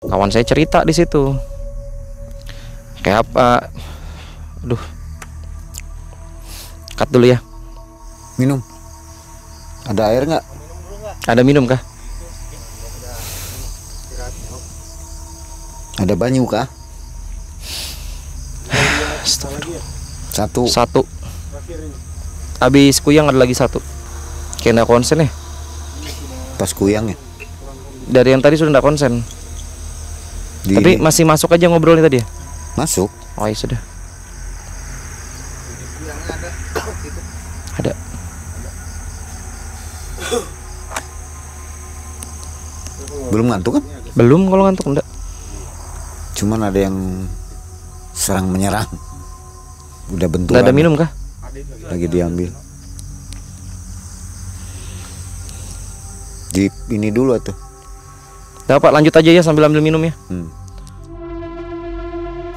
Kawan saya cerita di situ. Kayak apa? Aduh. Cut dulu ya. Minum. Ada air nggak? Ada minum kah? Ada banyu kah? Satu. Satu. Habis kuyang ada lagi satu. Kayak nggak konsen ya? Pas kuyang ya. Dari yang tadi sudah nggak konsen. Tapi masih masuk aja ngobrolnya tadi ya? Masuk. Oh ya sudah. Ada. Belum ngantuk kan? Belum kalau ngantuk enggak. Cuman ada yang serang menyerang. Udah benturan. Enggak ada minum kah? Lagi diambil. Di ini dulu tuh. Dapat lanjut aja ya sambil ambil minum ya.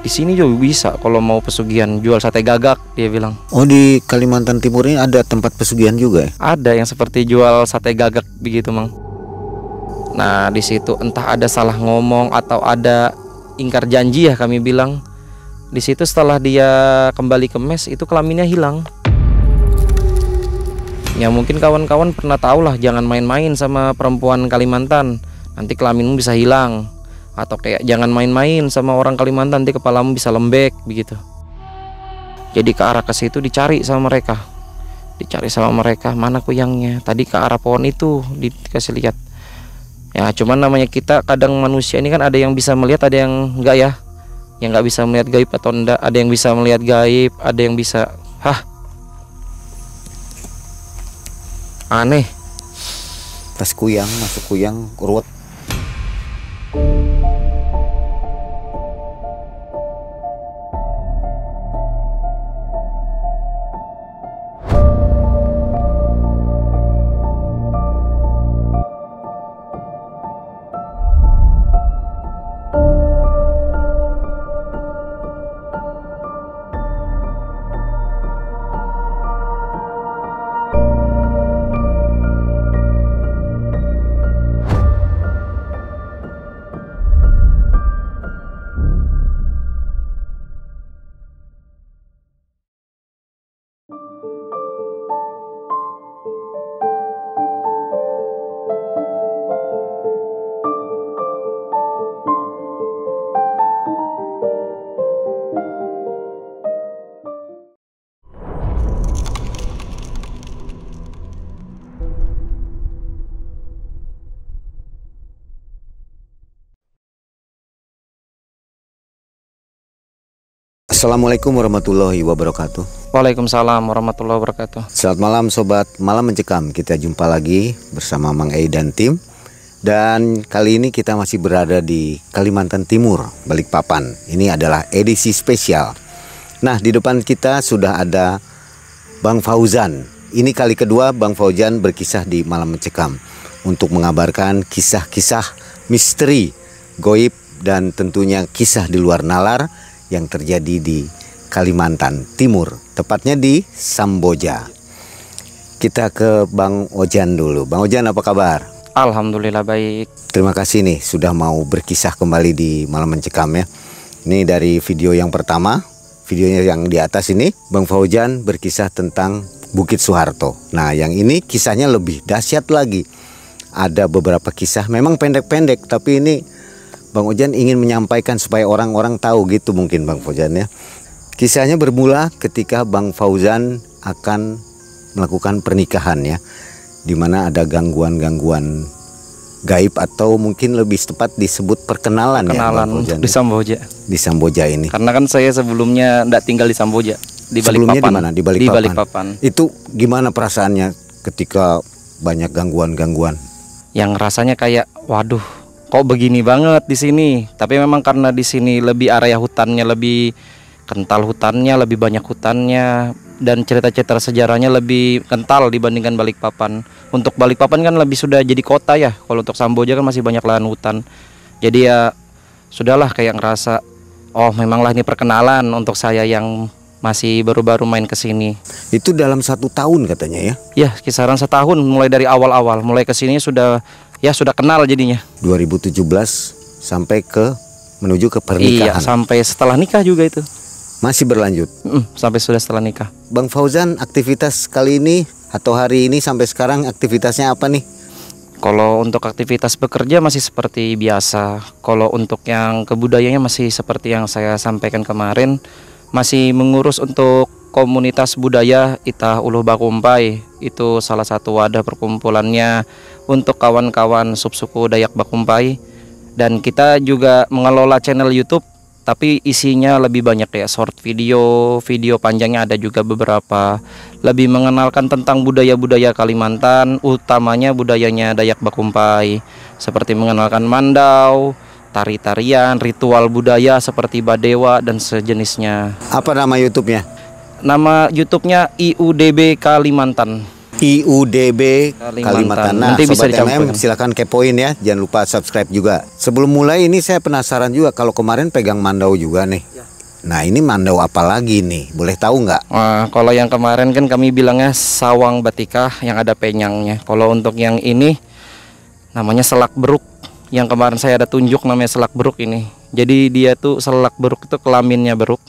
Di sini juga bisa kalau mau pesugihan jual sate gagak dia bilang. Oh, di Kalimantan Timur ini ada tempat pesugihan juga ya? Ada yang seperti jual sate gagak begitu, Mang. Nah, di situ entah ada salah ngomong atau ada ingkar janji ya kami bilang. Di situ setelah dia kembali ke mes itu kelaminnya hilang. Ya mungkin kawan-kawan pernah tahu lah, jangan main-main sama perempuan Kalimantan. Nanti kelaminmu bisa hilang. Atau kayak jangan main-main sama orang Kalimantan, nanti kepalamu bisa lembek begitu. Jadi ke arah ke situ dicari sama mereka. Dicari sama mereka, mana kuyangnya? Tadi ke arah pohon itu dikasih lihat. Ya cuman namanya kita kadang manusia ini kan ada yang bisa melihat, ada yang enggak ya. Yang nggak bisa melihat gaib atau enggak, ada yang bisa melihat gaib, ada yang bisa aneh. Pas kuyang, masuk kuyang, ruwet. Assalamualaikum warahmatullahi wabarakatuh. Waalaikumsalam warahmatullahi wabarakatuh. Selamat malam sobat Malam Mencekam. Kita jumpa lagi bersama Mang Ei dan tim. Dan kali ini kita masih berada di Kalimantan Timur, Balikpapan. Ini adalah edisi spesial. Nah, di depan kita sudah ada Bang Fauzan. Ini kali kedua Bang Fauzan berkisah di Malam Mencekam untuk mengabarkan kisah-kisah misteri, goib, dan tentunya kisah di luar nalar yang terjadi di Kalimantan Timur, tepatnya di Samboja. Kita ke Bang Ojan dulu. Bang Ojan, apa kabar? Alhamdulillah baik. Terima kasih nih sudah mau berkisah kembali di Malam Mencekam ya. Ini dari video yang pertama, videonya yang di atas ini, Bang Fauzan berkisah tentang Bukit Soeharto. Nah, yang ini kisahnya lebih dahsyat lagi. Ada beberapa kisah, memang pendek-pendek, tapi ini Bang Ojan ingin menyampaikan supaya orang-orang tahu gitu mungkin Bang Fauzan ya. Kisahnya bermula ketika Bang Fauzan akan melakukan pernikahan ya, dimana ada gangguan-gangguan gaib atau mungkin lebih tepat disebut perkenalan ya Bang Fauzan, di Samboja. Di Samboja ini. Karena kan saya sebelumnya tidak tinggal di Samboja, di Sebelumnya Balikpapan. di mana? Di Balikpapan. Itu gimana perasaannya ketika banyak gangguan-gangguan? Yang rasanya kayak waduh, kok begini banget di sini. Tapi memang karena di sini lebih area hutannya lebih kental, hutannya lebih banyak hutannya, dan cerita-cerita sejarahnya lebih kental dibandingkan Balikpapan. Untuk Balikpapan kan lebih sudah jadi kota ya. Kalau untuk Samboja kan masih banyak lahan hutan. Jadi ya sudahlah kayak ngerasa oh memanglah ini perkenalan untuk saya yang masih baru-baru main ke sini. Itu dalam 1 tahun katanya ya? Ya kisaran setahun mulai dari awal-awal. Mulai ke sini sudah kenal jadinya. 2017 sampai ke menuju ke Iya, pernikahan. sampai setelah nikah juga itu. Masih berlanjut. Sampai sudah setelah nikah. Bang Fauzan, aktivitas kali ini atau hari ini sampai sekarang aktivitasnya apa nih? Kalau untuk aktivitas bekerja masih seperti biasa. Kalau untuk yang kebudayanya masih seperti yang saya sampaikan kemarin, masih mengurus untuk komunitas budaya Itah Uluh Bakumpai. Itu salah satu wadah perkumpulannya untuk kawan-kawan subsuku Dayak Bakumpai. Dan kita juga mengelola channel YouTube, tapi isinya lebih banyak ya short video, video panjangnya ada juga beberapa. Lebih mengenalkan tentang budaya-budaya Kalimantan, utamanya budayanya Dayak Bakumpai, seperti mengenalkan mandau, tari-tarian, ritual budaya seperti badewa dan sejenisnya. Apa nama YouTube-nya? Nama YouTube-nya IUDB Kalimantan. IUDB Kalimantan. Nah, Nanti bisa Sobat MM dicampur. silakan kepoin ya. Jangan lupa subscribe juga. Sebelum mulai ini saya penasaran juga, kalau kemarin pegang mandau juga nih. Nah, ini mandau apa lagi nih? Boleh tahu nggak? Nah, kalau yang kemarin kan kami bilangnya sawang batikah yang ada penyangnya. Kalau untuk yang ini namanya selak beruk. Yang kemarin saya ada tunjuk namanya selak beruk ini. Jadi dia tuh selak beruk itu kelaminnya beruk.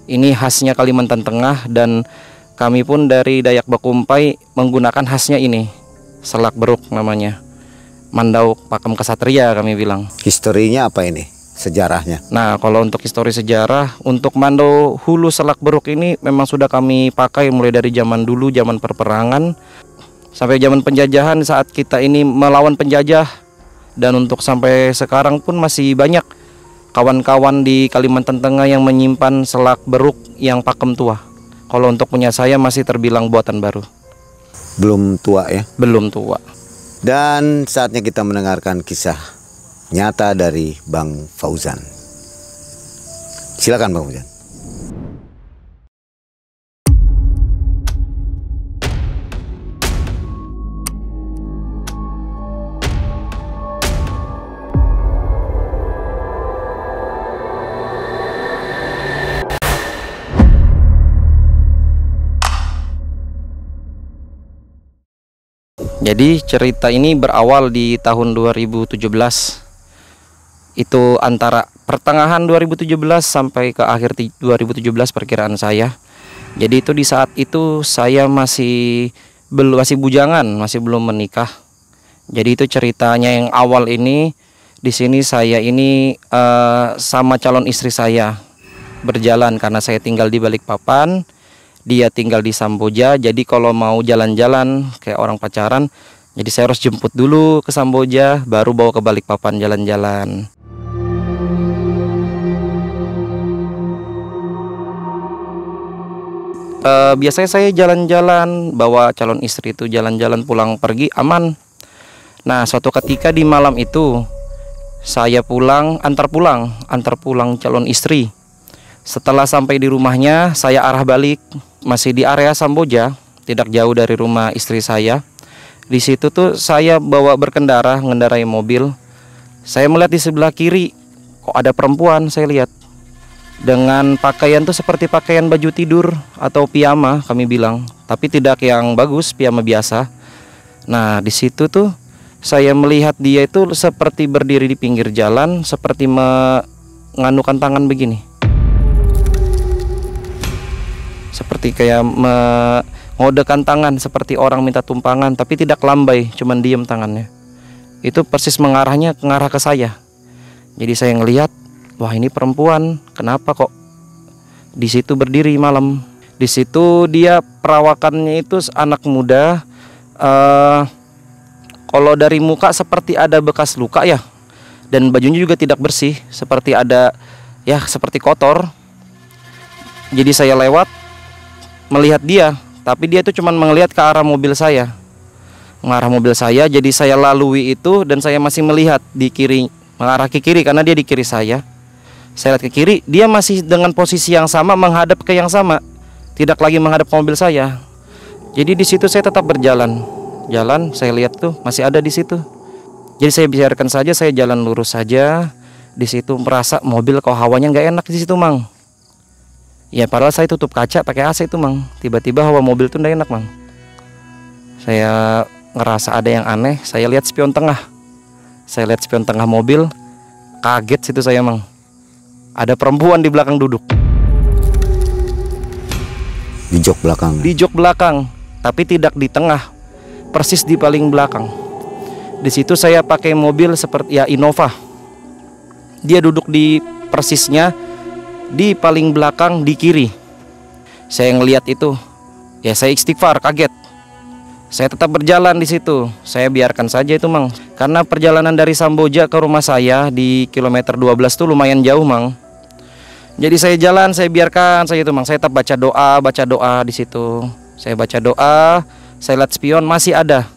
Ini khasnya Kalimantan Tengah, dan kami pun dari Dayak Bakumpai menggunakan khasnya ini, selak beruk namanya. Mandau pakem kesatria kami bilang. Historinya apa ini? Sejarahnya. Nah, kalau untuk histori sejarah, untuk mandau hulu selak beruk ini memang sudah kami pakai mulai dari zaman dulu, zaman perperangan sampai zaman penjajahan saat kita ini melawan penjajah. Dan untuk sampai sekarang pun masih banyak kawan-kawan di Kalimantan Tengah yang menyimpan selak beruk yang pakem tua. Kalau untuk punya saya masih terbilang buatan baru. Belum tua ya. Belum tua. Dan saatnya kita mendengarkan kisah nyata dari Bang Fauzan. Silakan Bang Fauzan. Jadi cerita ini berawal di tahun 2017. Itu antara pertengahan 2017 sampai ke akhir 2017 perkiraan saya. Jadi itu di saat itu saya masih bujangan, masih belum menikah. Jadi itu ceritanya yang awal ini. Di sini saya ini sama calon istri saya berjalan karena saya tinggal di Balikpapan. Dia tinggal di Samboja, jadi kalau mau jalan-jalan kayak orang pacaran, jadi saya harus jemput dulu ke Samboja, baru bawa ke Balikpapan jalan-jalan. Biasanya saya jalan-jalan, bawa calon istri itu jalan-jalan pulang pergi aman. Nah, suatu ketika di malam itu saya antar pulang calon istri. Setelah sampai di rumahnya, saya arah balik, masih di area Samboja, tidak jauh dari rumah istri saya. Di situ tuh saya mengendarai mobil. Saya melihat di sebelah kiri, kok ada perempuan, saya lihat. Dengan pakaian tuh seperti pakaian baju tidur atau piyama kami bilang, tapi tidak yang bagus, piyama biasa. Nah, di situ tuh saya melihat dia itu seperti berdiri di pinggir jalan, seperti menganukan tangan begini. Seperti kayak mengodekan tangan seperti orang minta tumpangan, tapi tidak lambai, cuman diem tangannya. Itu persis mengarahnya ke saya. Jadi saya ngelihat, wah ini perempuan, kenapa kok di situ berdiri malam? Di situ dia perawakannya itu anak muda. Kalau dari muka seperti ada bekas luka ya, dan bajunya juga tidak bersih, seperti ada ya seperti kotor. Jadi saya lewat melihat dia, tapi dia itu cuma melihat ke arah mobil saya, mengarah mobil saya. Jadi saya lalui itu dan saya masih melihat di kiri, mengarah ke kiri karena dia di kiri saya. Saya lihat ke kiri, dia masih dengan posisi yang sama, menghadap ke yang sama, tidak lagi menghadap ke mobil saya. Jadi di situ saya tetap berjalan, saya lihat tuh masih ada di situ. Jadi saya biarkan saja, saya jalan lurus saja. Di situ merasa mobil kok hawanya nggak enak di situ, Mang. Ya padahal saya tutup kaca pakai AC itu, Mang. Tiba-tiba hawa mobil tuh nggak enak, Mang. Saya ngerasa ada yang aneh. Saya lihat spion tengah. Saya lihat spion tengah mobil. Kaget situ saya, Mang. Ada perempuan di belakang duduk. Di jok belakang. Di jok belakang, tapi tidak di tengah, persis di paling belakang. Di situ saya pakai mobil seperti ya Innova. Dia duduk di persisnya di paling belakang di kiri. Saya ngelihat itu, ya saya istighfar, kaget. Saya tetap berjalan di situ. Saya biarkan saja itu, Mang. Karena perjalanan dari Samboja ke rumah saya di kilometer 12 tuh lumayan jauh, Mang. Jadi saya jalan, saya biarkan saja itu, Mang. Saya tetap baca doa di situ. Saya baca doa, saya lihat spion masih ada.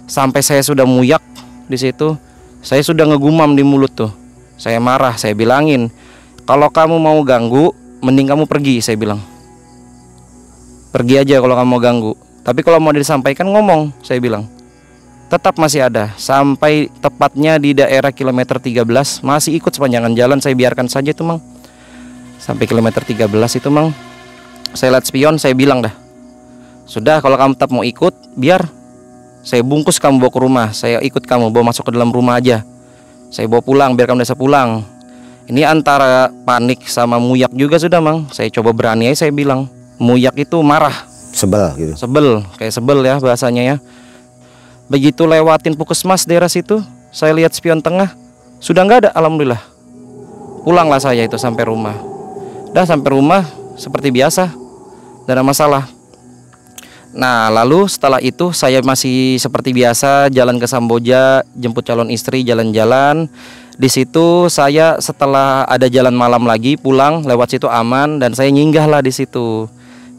Sampai saya sudah muyak di situ. Saya sudah ngegumam di mulut tuh. Saya marah, saya bilangin, "Kalau kamu mau ganggu, mending kamu pergi," saya bilang. "Pergi aja kalau kamu mau ganggu. Tapi kalau mau disampaikan ngomong," saya bilang. Tetap masih ada. Sampai tepatnya di daerah kilometer 13 masih ikut sepanjangan jalan. Saya biarkan saja itu, Mang. Sampai kilometer 13 itu, Mang, saya lihat spion, saya bilang dah, "Sudah, kalau kamu tetap mau ikut, biar saya bungkus kamu bawa ke rumah. Saya ikut kamu, bawa masuk ke dalam rumah aja. Saya bawa pulang, biar kamu bisa pulang." Ini antara panik sama muyak juga sudah, Mang. Saya coba berani aja, saya bilang. Muyak itu marah, Sebel gitu. sebel, kayak sebel ya bahasanya ya. Begitu lewatin puskesmas daerah situ, saya lihat spion tengah sudah nggak ada, alhamdulillah. Pulanglah saya itu sampai rumah. Dah sampai rumah seperti biasa, tidak ada masalah. Nah, lalu setelah itu saya masih seperti biasa jalan ke Samboja, jemput calon istri, jalan-jalan. Di situ saya setelah ada jalan malam lagi pulang lewat situ aman, dan saya nyinggahlah di situ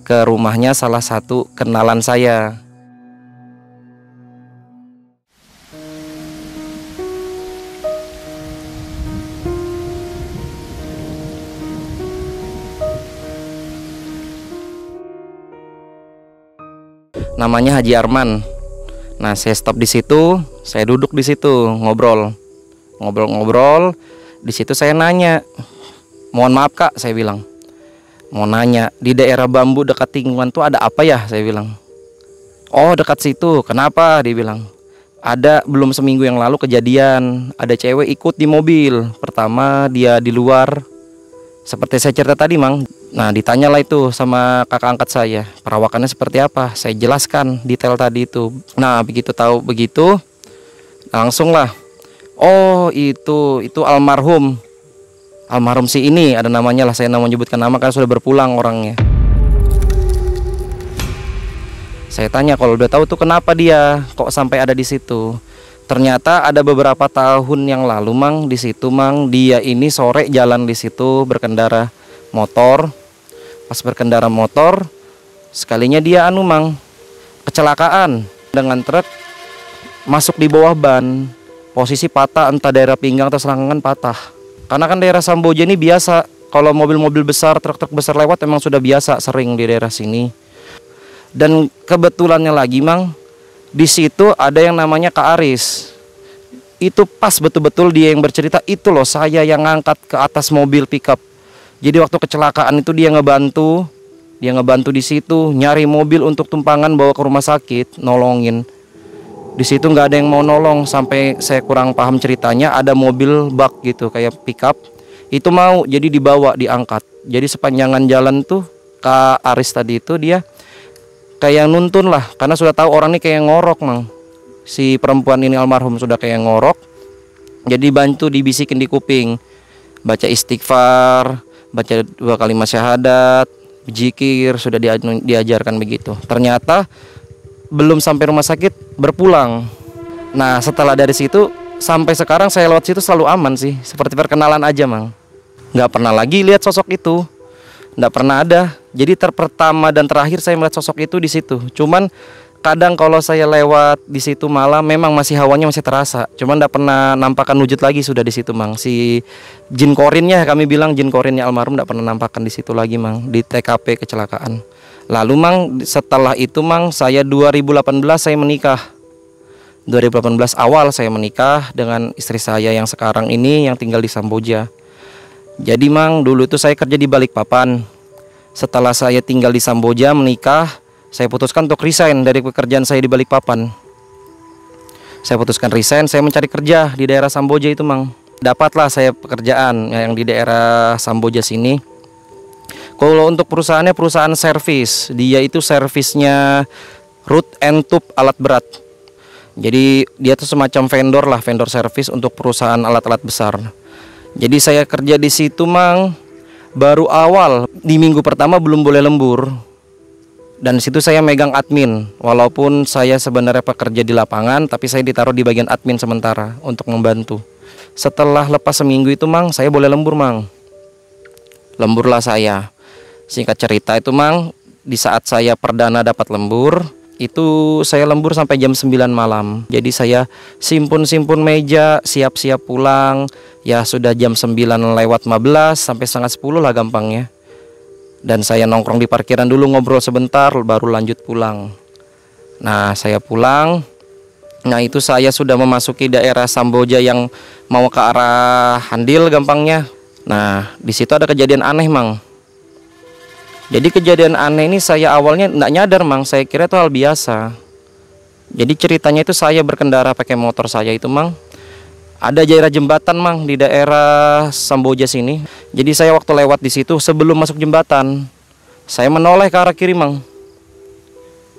ke rumahnya salah satu kenalan saya. Namanya Haji Arman. Nah, saya stop di situ, saya duduk di situ, ngobrol. Di situ saya nanya, "Mohon maaf, Kak," saya bilang. "Mau nanya, di daerah Bambu dekat Tingguan tuh ada apa ya?" saya bilang. "Oh, dekat situ. Kenapa?" dia bilang. "Ada, belum seminggu yang lalu kejadian, ada cewek ikut di mobil. Pertama dia di luar, seperti saya cerita tadi, Mang. Nah, ditanyalah itu sama kakak angkat saya, perawakannya seperti apa. Saya jelaskan detail tadi itu. Nah, begitu tahu begitu, langsung lah, "Oh, itu almarhum si ini, ada namanya lah, saya mau menyebutkan nama karena sudah berpulang orangnya." Saya tanya, "Kalau udah tahu tuh kenapa dia kok sampai ada di situ?" Ternyata ada beberapa tahun yang lalu, Mang, di situ, Mang, dia ini sore jalan di situ berkendara motor. Pas berkendara motor, sekalinya dia Mang, kecelakaan dengan truk masuk di bawah ban. Posisi patah, entah daerah pinggang atau selangkangan patah. Karena kan daerah Samboja ini biasa, kalau mobil-mobil besar, truk-truk besar lewat emang sudah biasa, sering di daerah sini. Dan kebetulannya lagi, Mang, di situ ada yang namanya Kak Aris. Itu pas betul-betul dia yang bercerita, "Itu loh saya yang ngangkat ke atas mobil pickup." Jadi waktu kecelakaan itu dia ngebantu di situ, nyari mobil untuk tumpangan bawa ke rumah sakit, nolongin. Di situ nggak ada yang mau nolong, sampai saya kurang paham ceritanya, ada mobil bak gitu kayak pickup, itu mau jadi dibawa, diangkat. Jadi sepanjangan jalan tuh Kak Aris tadi itu dia kayak nuntun lah, karena sudah tahu orang ini kayak ngorok, Mang. Si perempuan ini almarhum sudah kayak ngorok, jadi bantu dibisikin di kuping, baca istighfar, baca 2 kalimat syahadat, zikir, sudah diajarkan begitu. Ternyata belum sampai rumah sakit berpulang. Nah, setelah dari situ sampai sekarang saya lewat situ selalu aman sih, seperti perkenalan aja, Mang. Nggak pernah lagi lihat sosok itu, nggak pernah ada. Jadi pertama dan terakhir saya melihat sosok itu di situ. Cuman kadang kalau saya lewat di situ malam, memang masih hawanya masih terasa. Cuman nggak pernah nampakkan wujud lagi sudah di situ, Mang. Si jin korinnya, kami bilang jin korinnya almarhum, nggak pernah nampakkan di situ lagi, Mang, di TKP kecelakaan. Lalu, Mang, setelah itu, Mang, saya 2018 saya menikah. 2018 awal saya menikah dengan istri saya yang sekarang ini yang tinggal di Samboja. Jadi, Mang, dulu itu saya kerja di Balikpapan. Setelah saya tinggal di Samboja menikah, saya putuskan untuk resign dari pekerjaan saya di Balikpapan. Saya putuskan resign, saya mencari kerja di daerah Samboja itu, Mang. Dapatlah saya pekerjaan yang di daerah Samboja sini. Kalau untuk perusahaannya perusahaan servis, dia itu servisnya root and tube alat berat. Jadi dia tuh semacam vendor lah, vendor servis untuk perusahaan alat-alat besar. Jadi saya kerja di situ Mang, baru awal di minggu pertama belum boleh lembur. Dan di situ saya megang admin, walaupun saya sebenarnya pekerja di lapangan, tapi saya ditaruh di bagian admin sementara untuk membantu. Setelah lepas seminggu itu Mang, saya boleh lembur Mang. Lemburlah saya. Singkat cerita itu Mang, di saat saya perdana dapat lembur, itu saya lembur sampai jam 9 malam. Jadi saya simpun-simpun meja, siap-siap pulang. Ya sudah jam 9:15 sampai setengah 10 lah gampangnya. Dan saya nongkrong di parkiran dulu, ngobrol sebentar, baru lanjut pulang. Nah saya pulang. Nah itu saya sudah memasuki daerah Samboja yang mau ke arah Handil gampangnya. Nah di situ ada kejadian aneh Mang. Jadi kejadian aneh ini saya awalnya nggak nyadar Mang, saya kira itu hal biasa. Jadi ceritanya itu saya berkendara pakai motor saya itu Mang. Ada daerah jembatan Mang di daerah Samboja sini. Jadi saya waktu lewat di situ sebelum masuk jembatan, saya menoleh ke arah kiri Mang.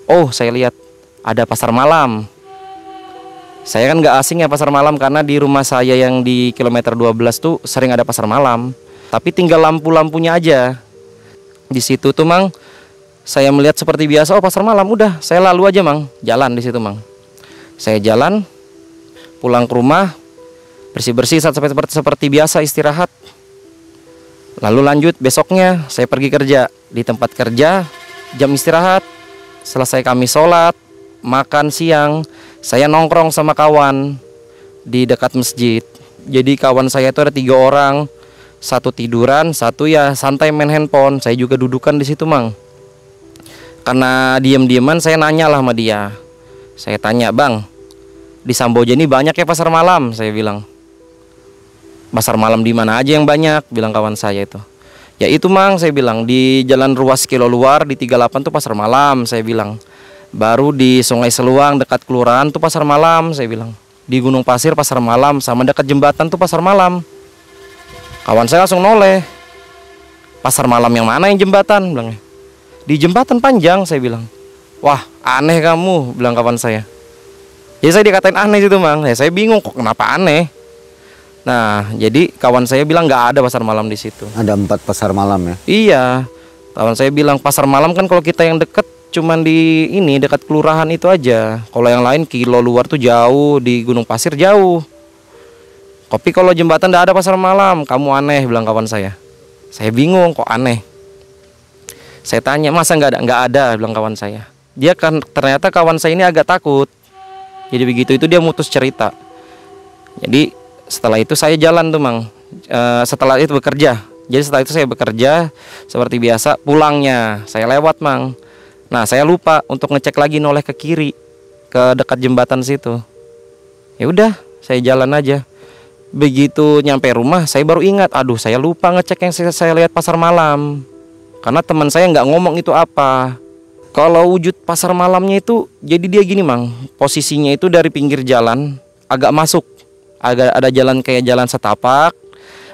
Oh saya lihat ada pasar malam. Saya kan nggak asing ya pasar malam, karena di rumah saya yang di kilometer 12 tuh sering ada pasar malam. Tapi tinggal lampu-lampunya aja. Di situ tuh Mang, saya melihat seperti biasa, oh pasar malam, udah saya lalu aja Mang, jalan di situ Mang. Saya jalan, pulang ke rumah, bersih-bersih seperti biasa, istirahat. Lalu lanjut besoknya saya pergi kerja. Di tempat kerja, jam istirahat, selesai kami sholat, makan siang, saya nongkrong sama kawan di dekat masjid. Jadi kawan saya itu ada 3 orang. Satu tiduran, satu ya santai main handphone. Saya juga dudukan di situ Mang. Karena diam-diaman saya nanya lah sama dia. Saya tanya, "Bang, di Samboja ini banyak ya pasar malam?" Saya bilang. "Pasar malam di mana aja yang banyak?" bilang kawan saya itu. "Ya itu Mang," saya bilang, "di Jalan Ruas Kilo Luar di 38 tuh pasar malam," saya bilang. "Baru di Sungai Seluang dekat kelurahan tuh pasar malam," saya bilang. "Di Gunung Pasir pasar malam, sama dekat jembatan tuh pasar malam." Kawan saya langsung noleh. "Pasar malam yang mana yang jembatan?" bilangnya. "Di jembatan panjang," saya bilang. "Wah aneh kamu," bilang kawan saya. Jadi saya dikatain aneh gitu Mang. Ya, saya bingung kok kenapa aneh. Nah jadi kawan saya bilang nggak ada pasar malam di situ. Ada 4 pasar malam ya? Iya. Kawan saya bilang pasar malam kan kalau kita yang deket cuman di ini dekat kelurahan itu aja. Kalau yang lain Kilo Luar tuh jauh, di Gunung Pasir jauh. Tapi kalau jembatan nggak ada pasar malam, kamu aneh, bilang kawan saya. Saya bingung kok aneh. Saya tanya, "Masa nggak ada," bilang kawan saya. Dia kan ternyata kawan saya ini agak takut. Jadi begitu itu dia mutus cerita. Jadi setelah itu saya jalan tuh Mang. Setelah itu bekerja. Jadi setelah itu saya bekerja seperti biasa. Pulangnya saya lewat Mang. Nah saya lupa untuk ngecek lagi, noleh ke kiri ke dekat jembatan situ. Ya udah saya jalan aja. Begitu nyampe rumah saya baru ingat, aduh saya lupa ngecek yang saya lihat pasar malam. Karena teman saya nggak ngomong itu apa. Kalau wujud pasar malamnya itu, jadi dia gini Mang, posisinya itu dari pinggir jalan agak masuk, agak ada jalan kayak jalan setapak.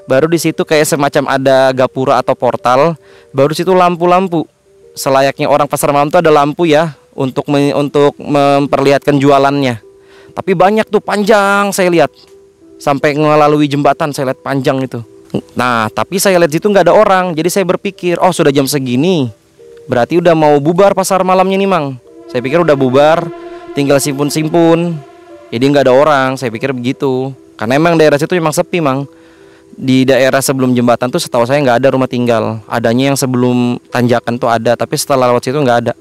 Baru di situ kayak semacam ada gapura atau portal. Baru di situ lampu-lampu. Selayaknya orang pasar malam itu ada lampu ya untuk memperlihatkan jualannya. Tapi banyak tuh, panjang saya lihat. Sampai melalui jembatan saya lihat panjang itu. Nah tapi saya lihat situ nggak ada orang. Jadi saya berpikir, oh sudah jam segini, berarti udah mau bubar pasar malamnya nih Mang. Saya pikir udah bubar, tinggal simpun-simpun. Jadi nggak ada orang, saya pikir begitu. Karena emang daerah situ memang sepi Mang. Di daerah sebelum jembatan tuh setahu saya nggak ada rumah tinggal. Adanya yang sebelum tanjakan tuh ada, tapi setelah lewat situ nggak ada.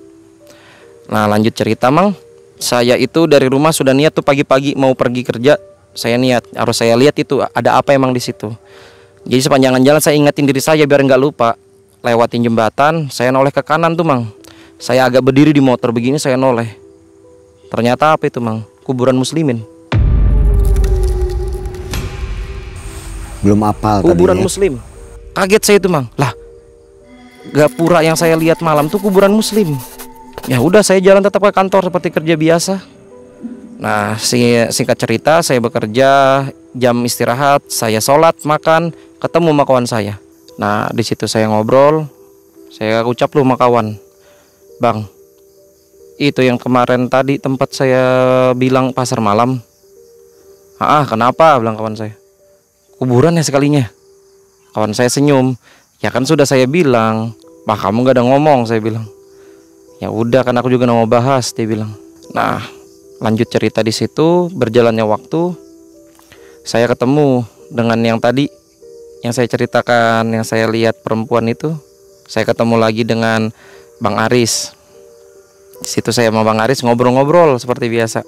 Nah lanjut cerita Mang. Saya itu dari rumah sudah niat tuh pagi-pagi mau pergi kerja. Saya niat, harus saya lihat itu ada apa emang di situ. Jadi sepanjang jalan saya ingatin diri saya biar nggak lupa. Lewatin jembatan, saya noleh ke kanan tuh Mang. Saya agak berdiri di motor begini, saya noleh. Ternyata apa itu Mang? Kuburan muslimin. Belum apal kuburan tadinya. Muslim. Kaget saya itu Mang. Lah, gapura yang saya lihat malam tuh kuburan muslim. Ya udah saya jalan tetap ke kantor seperti kerja biasa. Nah singkat cerita saya bekerja jam istirahat, saya sholat, makan, ketemu sama kawan saya. Nah di situ saya ngobrol, saya ucap lu sama kawan, bang, itu yang kemarin tadi tempat saya bilang pasar malam. Kenapa? Bilang kawan saya. Kuburan ya sekalinya. Kawan saya senyum. Ya kan sudah saya bilang. Bah kamu gak ada ngomong, saya bilang. Ya udah kan aku juga gak mau bahas, dia bilang. Nah lanjut cerita di situ, berjalannya waktu, saya ketemu dengan yang tadi yang saya ceritakan, yang saya lihat perempuan itu. Saya ketemu lagi dengan Bang Aris. Di situ saya sama Bang Aris ngobrol-ngobrol seperti biasa.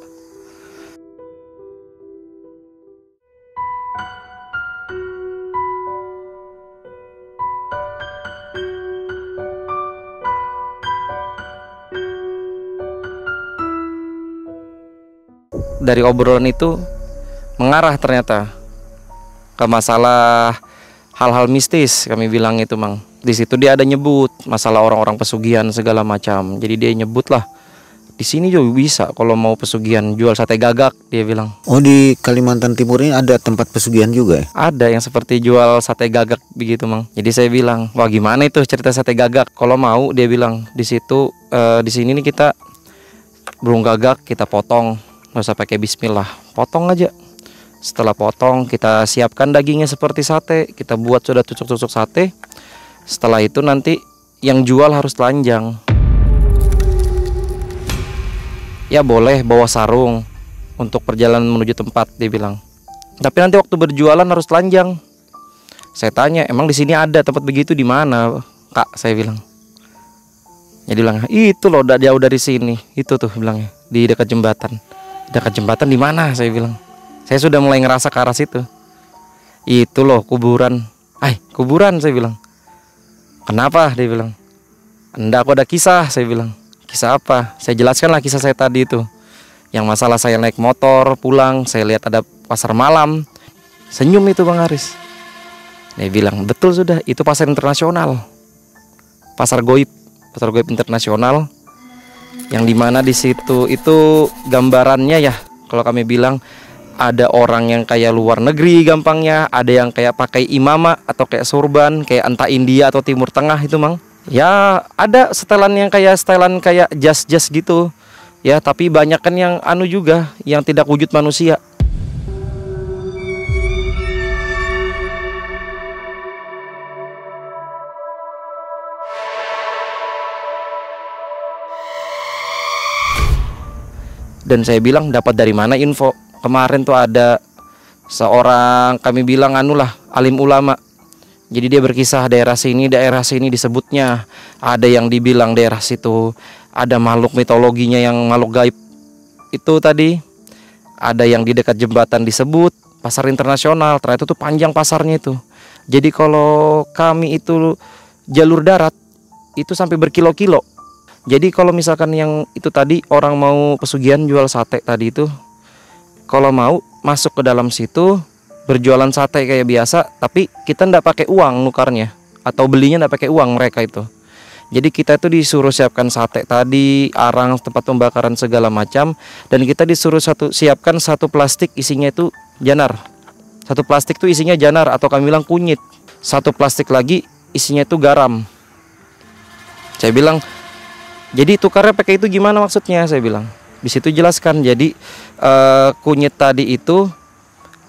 Dari obrolan itu mengarah ternyata ke masalah hal-hal mistis, kami bilang itu, Mang. Di situ dia ada nyebut masalah orang-orang pesugihan segala macam. Jadi dia nyebut lah, di sini juga bisa kalau mau pesugihan jual sate gagak, dia bilang. Oh, di Kalimantan Timur ini ada tempat pesugihan juga ya? Ada yang seperti jual sate gagak begitu, Mang. Jadi saya bilang, wah gimana itu cerita sate gagak? Kalau mau, dia bilang, di situ di sini nih kita burung gagak kita potong, nggak usah pakai bismillah, potong aja. Setelah potong kita siapkan dagingnya seperti sate, kita buat sudah tusuk-tusuk sate. Setelah itu nanti yang jual harus telanjang. Ya boleh bawa sarung untuk perjalanan menuju tempat, dia bilang. Tapi nanti waktu berjualan harus telanjang. Saya tanya, emang di sini ada tempat begitu di mana, Kak? Saya bilang. Dia bilang, itu loh udah jauh dari sini. Itu tuh bilangnya, di dekat jembatan. Dekat jembatan di mana? Saya bilang. Saya sudah mulai ngerasa ke arah situ. Itu loh kuburan. Kuburan, saya bilang. Kenapa? Dia bilang. Enggak, aku ada kisah, saya bilang. Kisah apa? Saya jelaskanlah kisah saya tadi itu. Yang masalah saya naik motor pulang, saya lihat ada pasar malam. Senyum itu Bang Aris. Dia bilang, betul sudah, itu pasar internasional. Pasar goib internasional. Yang dimana di situ itu gambarannya ya, kalau kami bilang ada orang yang kayak luar negeri gampangnya, ada yang kayak pakai imamah atau kayak sorban, kayak entah India atau Timur Tengah itu, Mang. Ya ada setelan yang kayak jas-jas gitu. Ya tapi banyak kan yang anu juga, yang tidak wujud manusia. Dan saya bilang, dapat dari mana info? Kemarin tuh ada seorang, kami bilang anulah, alim ulama. Jadi dia berkisah daerah sini disebutnya. Ada yang dibilang daerah situ ada makhluk mitologinya yang makhluk gaib. Itu tadi ada yang di dekat jembatan disebut pasar internasional. Ternyata tuh panjang pasarnya itu. Jadi kalau kami itu jalur darat itu sampai berkilo-kilo. Jadi kalau misalkan yang itu tadi orang mau pesugihan jual sate tadi itu, kalau mau masuk ke dalam situ berjualan sate kayak biasa, tapi kita ndak pakai uang nukarnya, atau belinya ndak pakai uang mereka itu. Jadi kita itu disuruh siapkan sate tadi, arang, tempat pembakaran segala macam, dan kita disuruh siapkan satu plastik isinya itu janar. Satu plastik itu isinya janar atau kami bilang kunyit. Satu plastik lagi isinya itu garam. Saya bilang, jadi tukarnya pakai itu gimana maksudnya? Saya bilang. Di situ jelaskan. Jadi kunyit tadi itu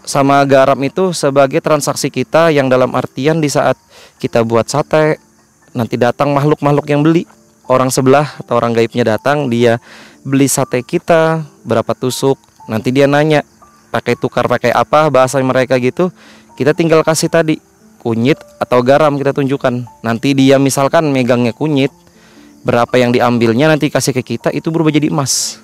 sama garam itu sebagai transaksi kita, yang dalam artian di saat kita buat sate nanti datang makhluk-makhluk yang beli, orang sebelah atau orang gaibnya datang, dia beli sate kita berapa tusuk, nanti dia nanya pakai tukar pakai apa, bahasa mereka gitu. Kita tinggal kasih tadi kunyit atau garam, kita tunjukkan. Nanti dia misalkan megangnya kunyit, berapa yang diambilnya nanti kasih ke kita, itu berubah jadi emas.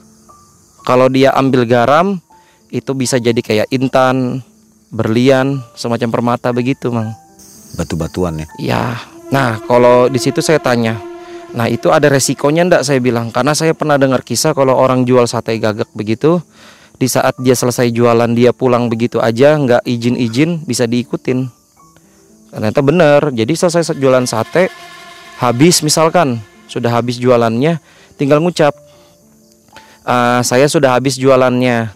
Kalau dia ambil garam, itu bisa jadi kayak intan, berlian, semacam permata begitu, Mang. Batu-batuan ya? Ya. Nah, kalau di situ saya tanya, nah itu ada resikonya ndak? Saya bilang, karena saya pernah dengar kisah kalau orang jual sate gagak begitu, di saat dia selesai jualan dia pulang begitu aja, nggak izin-izin, bisa diikutin. Ternyata benar. Jadi selesai jualan sate, habis misalkan sudah habis jualannya, tinggal ngucap, saya sudah habis jualannya.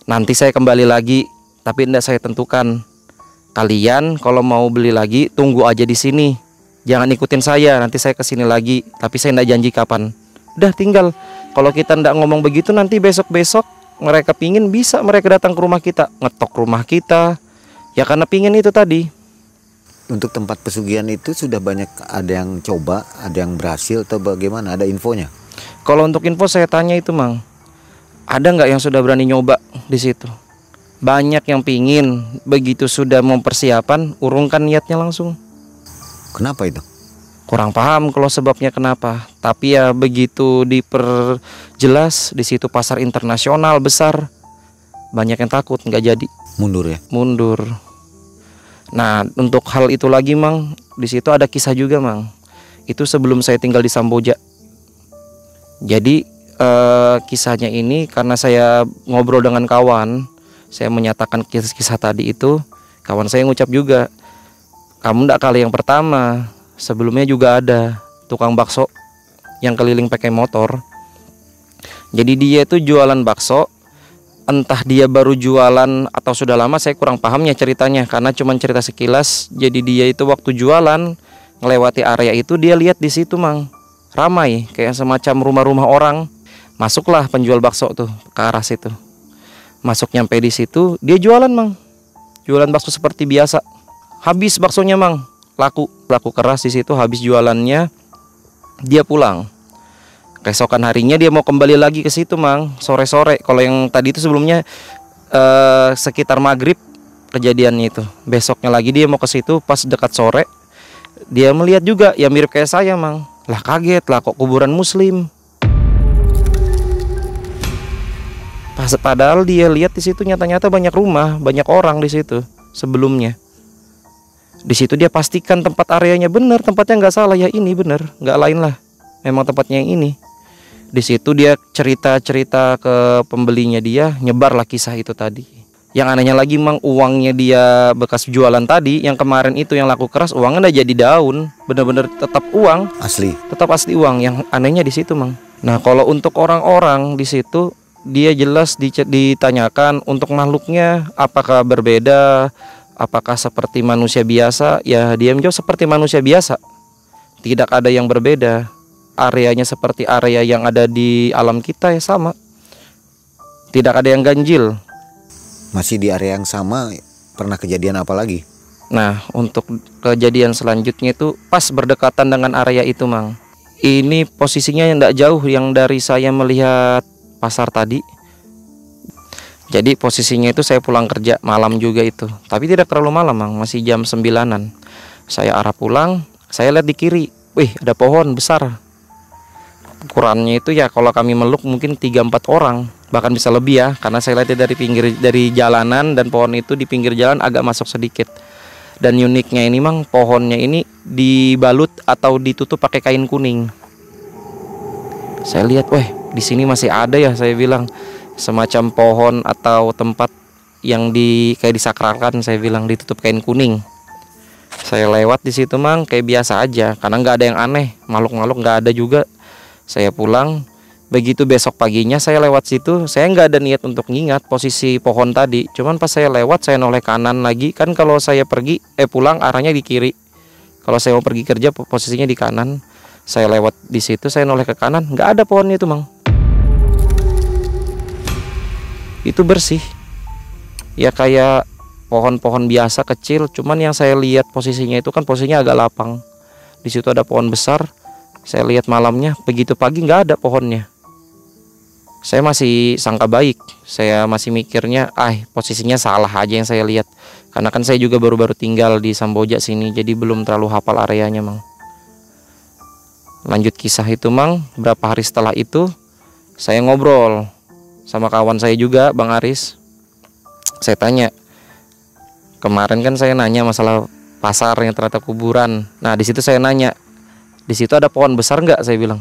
Nanti saya kembali lagi tapi tidak saya tentukan. Kalian kalau mau beli lagi tunggu aja di sini. Jangan ikutin saya, nanti saya kesini lagi. Tapi saya tidak janji kapan. Udah tinggal. Kalau kita tidak ngomong begitu, nanti besok-besok mereka pingin, bisa mereka datang ke rumah kita, ngetok rumah kita. Ya karena pingin itu tadi. Untuk tempat pesugihan itu sudah banyak ada yang coba, ada yang berhasil atau bagaimana? Ada infonya? Kalau untuk info saya tanya itu, Mang. Ada nggak yang sudah berani nyoba di situ? Banyak yang pingin, begitu sudah mau persiapan, urungkan niatnya langsung. Kenapa itu? Kurang paham kalau sebabnya kenapa. Tapi ya begitu diperjelas, di situ pasar internasional besar, banyak yang takut nggak jadi. Mundur ya? Mundur. Nah untuk hal itu lagi, Mang, di situ ada kisah juga, Mang. Itu sebelum saya tinggal di Samboja. Jadi kisahnya ini karena saya ngobrol dengan kawan. Saya menyatakan kisah tadi itu, kawan saya ngucap juga, kamu ndak kali yang pertama, sebelumnya juga ada tukang bakso yang keliling pakai motor. Jadi dia itu jualan bakso, entah dia baru jualan atau sudah lama, saya kurang pahamnya ceritanya karena cuma cerita sekilas. Jadi dia itu waktu jualan ngelewati area itu, dia lihat di situ, Mang, ramai kayak semacam rumah-rumah orang. Masuklah penjual bakso tuh ke arah situ. Masuk nyampe di situ, dia jualan, Mang. Jualan bakso seperti biasa. Habis baksonya, Mang. Laku keras di situ, habis jualannya dia pulang. Keesokan harinya dia mau kembali lagi ke situ, Mang, sore-sore. Kalau yang tadi itu sebelumnya sekitar maghrib kejadiannya itu. Besoknya lagi dia mau ke situ pas dekat sore. Dia melihat juga ya mirip kayak saya, Mang. Lah kaget lah, kok kuburan muslim. Padahal dia lihat di situ nyata-nyata banyak rumah, banyak orang di situ sebelumnya. Di situ dia pastikan tempat areanya benar, tempatnya nggak salah, ya ini benar, nggak lain lah, memang tempatnya yang ini. Di situ dia cerita-cerita ke pembelinya, dia nyebarlah kisah itu tadi. Yang anehnya lagi, Mang, uangnya dia bekas jualan tadi, yang kemarin itu yang laku keras, uangnya udah jadi daun, bener-bener tetap uang, tetap asli uang. Yang anehnya di situ, Mang. Nah kalau untuk orang-orang di situ, dia jelas ditanyakan untuk makhluknya apakah berbeda, apakah seperti manusia biasa. Ya dia menjawab seperti manusia biasa, tidak ada yang berbeda. Areanya seperti area yang ada di alam kita, ya sama, tidak ada yang ganjil. Masih di area yang sama. Pernah kejadian apa lagi? Nah untuk kejadian selanjutnya itu pas berdekatan dengan area itu, Mang. Ini posisinya yang tidak jauh yang dari saya melihat pasar tadi. Jadi posisinya itu saya pulang kerja malam juga itu, tapi tidak terlalu malam, Mang, masih jam 9-an. Saya arah pulang, saya lihat di kiri, wih ada pohon besar. Ukurannya itu ya kalau kami meluk mungkin 3-4 orang, bahkan bisa lebih ya, karena saya lihat dari jalanan, dan pohon itu di pinggir jalan agak masuk sedikit. Dan uniknya ini, Mang, pohonnya ini dibalut atau ditutup pakai kain kuning. Saya lihat, weh, di sini masih ada ya, saya bilang, semacam pohon atau tempat yang kayak disakralkan, saya bilang, ditutup kain kuning. Saya lewat di situ, Mang, kayak biasa aja, karena nggak ada yang aneh, makhluk-makhluk nggak ada juga. Saya pulang. Begitu besok paginya saya lewat situ, saya nggak ada niat untuk ngingat posisi pohon tadi. Cuman pas saya lewat, saya noleh kanan lagi, kan kalau saya pulang arahnya di kiri. Kalau saya mau pergi kerja posisinya di kanan. Saya lewat di situ, saya noleh ke kanan, nggak ada pohonnya itu, Mang. Itu bersih, ya kayak pohon-pohon biasa kecil. Cuman yang saya lihat posisinya itu kan posisinya agak lapang. Di situ ada pohon besar. Saya lihat malamnya, begitu pagi nggak ada pohonnya. Saya masih sangka baik. Saya masih mikirnya, posisinya salah aja yang saya lihat. Karena kan saya juga baru-baru tinggal di Samboja sini, jadi belum terlalu hafal areanya, Mang. Lanjut kisah itu, Mang, berapa hari setelah itu saya ngobrol sama kawan saya juga, Bang Aris. Saya tanya, kemarin kan saya nanya masalah pasar yang ternyata kuburan. Nah di situ saya nanya, di situ ada pohon besar nggak, saya bilang.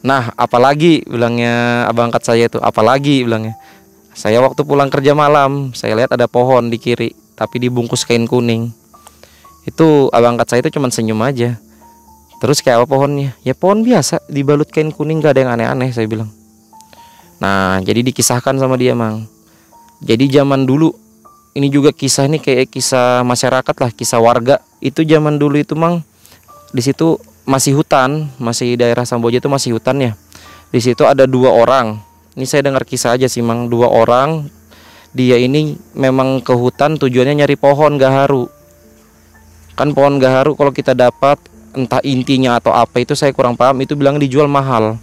Nah apalagi, bilangnya abang angkat saya itu, apalagi, bilangnya. Saya waktu pulang kerja malam, saya lihat ada pohon di kiri, tapi dibungkus kain kuning. Itu abang angkat saya itu cuman senyum aja. Terus kayak apa pohonnya? Ya pohon biasa, dibalut kain kuning, gak ada yang aneh-aneh, saya bilang. Nah jadi dikisahkan sama dia, Mang. Jadi zaman dulu ini juga kisah nih kayak kisah masyarakat lah, kisah warga. Itu zaman dulu itu Mang, di situ masih hutan, masih daerah Samboja itu masih hutan ya. Di situ ada 2 orang. Ini saya dengar kisah aja sih Mang, 2 orang. Dia ini memang ke hutan tujuannya nyari pohon gaharu. Kan pohon gaharu kalau kita dapat, entah intinya atau apa itu saya kurang paham, itu bilang dijual mahal.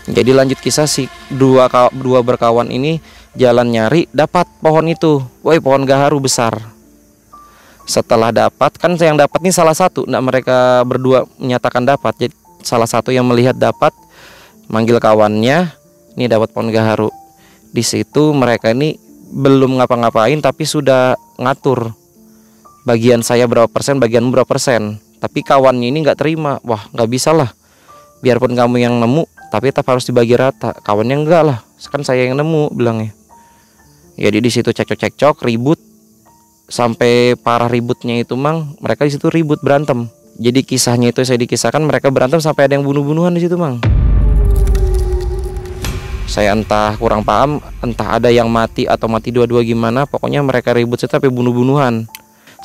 Jadi lanjut kisah, si dua berkawan ini jalan nyari, dapat pohon itu. Woi, pohon gaharu besar. Setelah dapat, kan yang dapat nih salah satu. Nah, mereka berdua menyatakan dapat. Jadi salah satu yang melihat dapat, manggil kawannya, nih dapat pohon gaharu. Di situ mereka ini belum ngapa-ngapain tapi sudah ngatur. Bagian saya berapa persen, bagian berapa persen. Tapi kawannya ini nggak terima. Wah, nggak bisa lah. Biarpun kamu yang nemu, tapi tetap harus dibagi rata. Kawannya enggak lah, kan saya yang nemu bilangnya. Jadi di situ cekcok ribut, sampai parah ributnya itu Mang. Mereka di situ ribut, berantem. Jadi kisahnya itu saya dikisahkan mereka berantem sampai ada yang bunuh-bunuhan di situ Mang. Saya entah kurang paham, entah ada yang mati atau mati dua-dua gimana. Pokoknya mereka ribut sampai bunuh-bunuhan.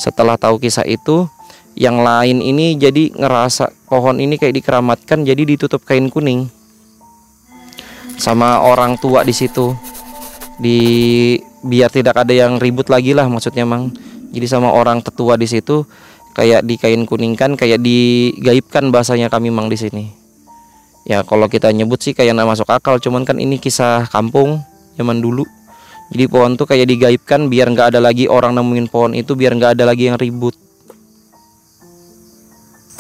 Setelah tahu kisah itu, yang lain ini jadi ngerasa pohon ini kayak dikeramatkan, jadi ditutup kain kuning sama orang tua di situ, biar tidak ada yang ribut lagi lah maksudnya Mang. Jadi sama orang tetua di situ kayak di kain kuningkan, kayak digaibkan bahasanya kami Mang di sini. Ya kalau kita nyebut sih kayak nggak masuk akal, cuman kan ini kisah kampung zaman dulu. Jadi pohon tuh kayak digaibkan biar nggak ada lagi orang nemuin pohon itu, biar nggak ada lagi yang ribut.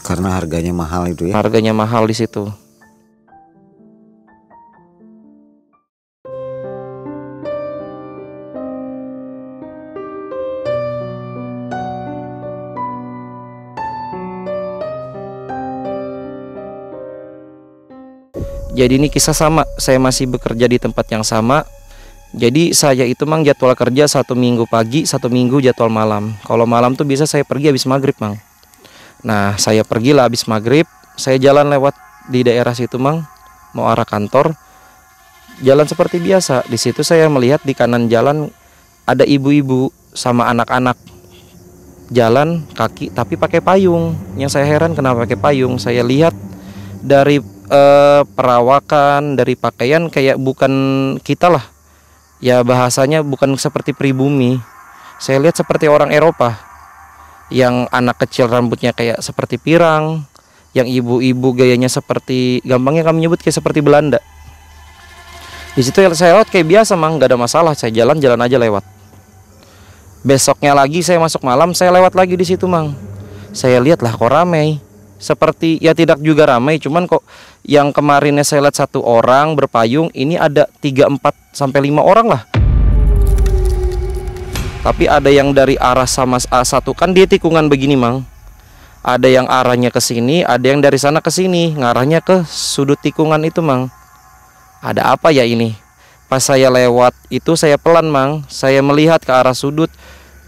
Karena harganya mahal itu ya. Harganya mahal di situ. Jadi ini kisah sama, saya masih bekerja di tempat yang sama. Jadi saya itu Mang jadwal kerja 1 minggu pagi, 1 minggu jadwal malam. Kalau malam tuh bisa saya pergi habis maghrib Mang. Nah saya pergilah habis maghrib, saya jalan lewat di daerah situ Mang, mau arah kantor. Jalan seperti biasa, di situ saya melihat di kanan jalan ada ibu-ibu sama anak-anak jalan kaki tapi pakai payung. Yang saya heran kenapa pakai payung, saya lihat dari perawakan, dari pakaian kayak bukan kita lah. Ya bahasanya bukan seperti pribumi. Saya lihat seperti orang Eropa. Yang anak kecil rambutnya kayak seperti pirang, yang ibu-ibu gayanya seperti, gampangnya kami nyebut kayak seperti Belanda. Di situ saya lewat kayak biasa Mang, nggak ada masalah, saya jalan-jalan aja lewat. Besoknya lagi saya masuk malam, saya lewat lagi di situ Mang. Saya lihat lah kok ramai. Seperti ya tidak juga ramai, cuman kok yang kemarinnya saya lihat 1 orang berpayung, ini ada 3, 4 sampai 5 orang lah. Tapi ada yang dari arah sama A1 kan dia tikungan begini Mang. Ada yang arahnya ke sini, ada yang dari sana ke sini, ngarahnya ke sudut tikungan itu Mang. Ada apa ya ini? Pas saya lewat itu saya pelan Mang, saya melihat ke arah sudut.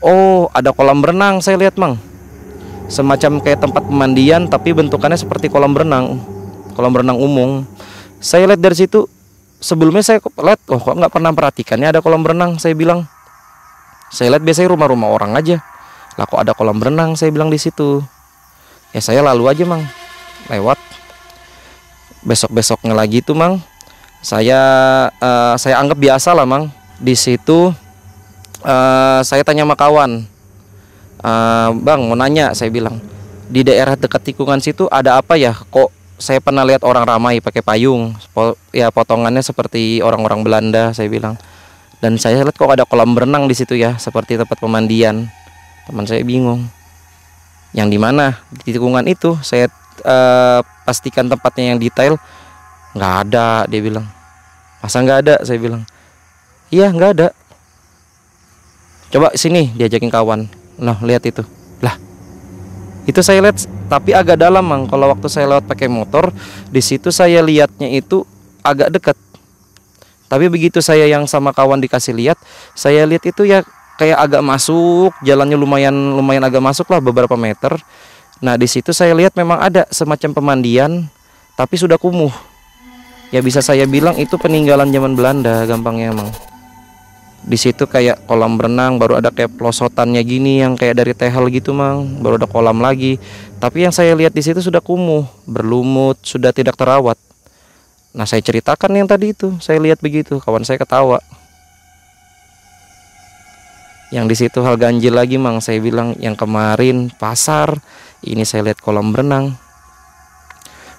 Oh, ada kolam renang saya lihat Mang. Semacam kayak tempat pemandian tapi bentukannya seperti kolam renang umum. Saya lihat dari situ. Sebelumnya saya lihat, oh kok nggak pernah perhatikannya ada kolam renang. Saya bilang, saya lihat biasanya rumah-rumah orang aja. Lah kok ada kolam renang, saya bilang di situ. Ya saya lalu aja Mang, lewat. Besok-besoknya lagi tuh Mang, saya anggap biasa lah Mang. Di situ saya tanya sama kawan, Bang mau nanya, saya bilang di daerah dekat tikungan situ ada apa ya? Kok saya pernah lihat orang ramai pakai payung, ya potongannya seperti orang-orang Belanda, saya bilang. Dan saya lihat kok ada kolam berenang di situ ya, seperti tempat pemandian. Teman saya bingung, yang di mana? Di tikungan itu. Saya pastikan tempatnya yang detail, nggak ada, dia bilang. Masa nggak ada? Saya bilang, iya nggak ada. Coba sini, diajakin kawan. Nah lihat itu, lah itu saya lihat tapi agak dalam Mang. Kalau waktu saya lewat pakai motor, di situ saya lihatnya itu agak dekat. Tapi begitu saya yang sama kawan dikasih lihat, saya lihat itu ya kayak agak masuk, jalannya lumayan agak masuk lah beberapa meter. Nah di situ saya lihat memang ada semacam pemandian, tapi sudah kumuh. Ya bisa saya bilang itu peninggalan zaman Belanda, gampangnya Mang. Di situ kayak kolam renang, baru ada kayak pelosotannya gini yang kayak dari tehel gitu mang, baru ada kolam lagi. Tapi yang saya lihat di situ sudah kumuh, berlumut, sudah tidak terawat. Nah saya ceritakan yang tadi itu, saya lihat begitu, kawan saya ketawa. Yang di situ hal ganjil lagi mang, saya bilang yang kemarin pasar, ini saya lihat kolam renang.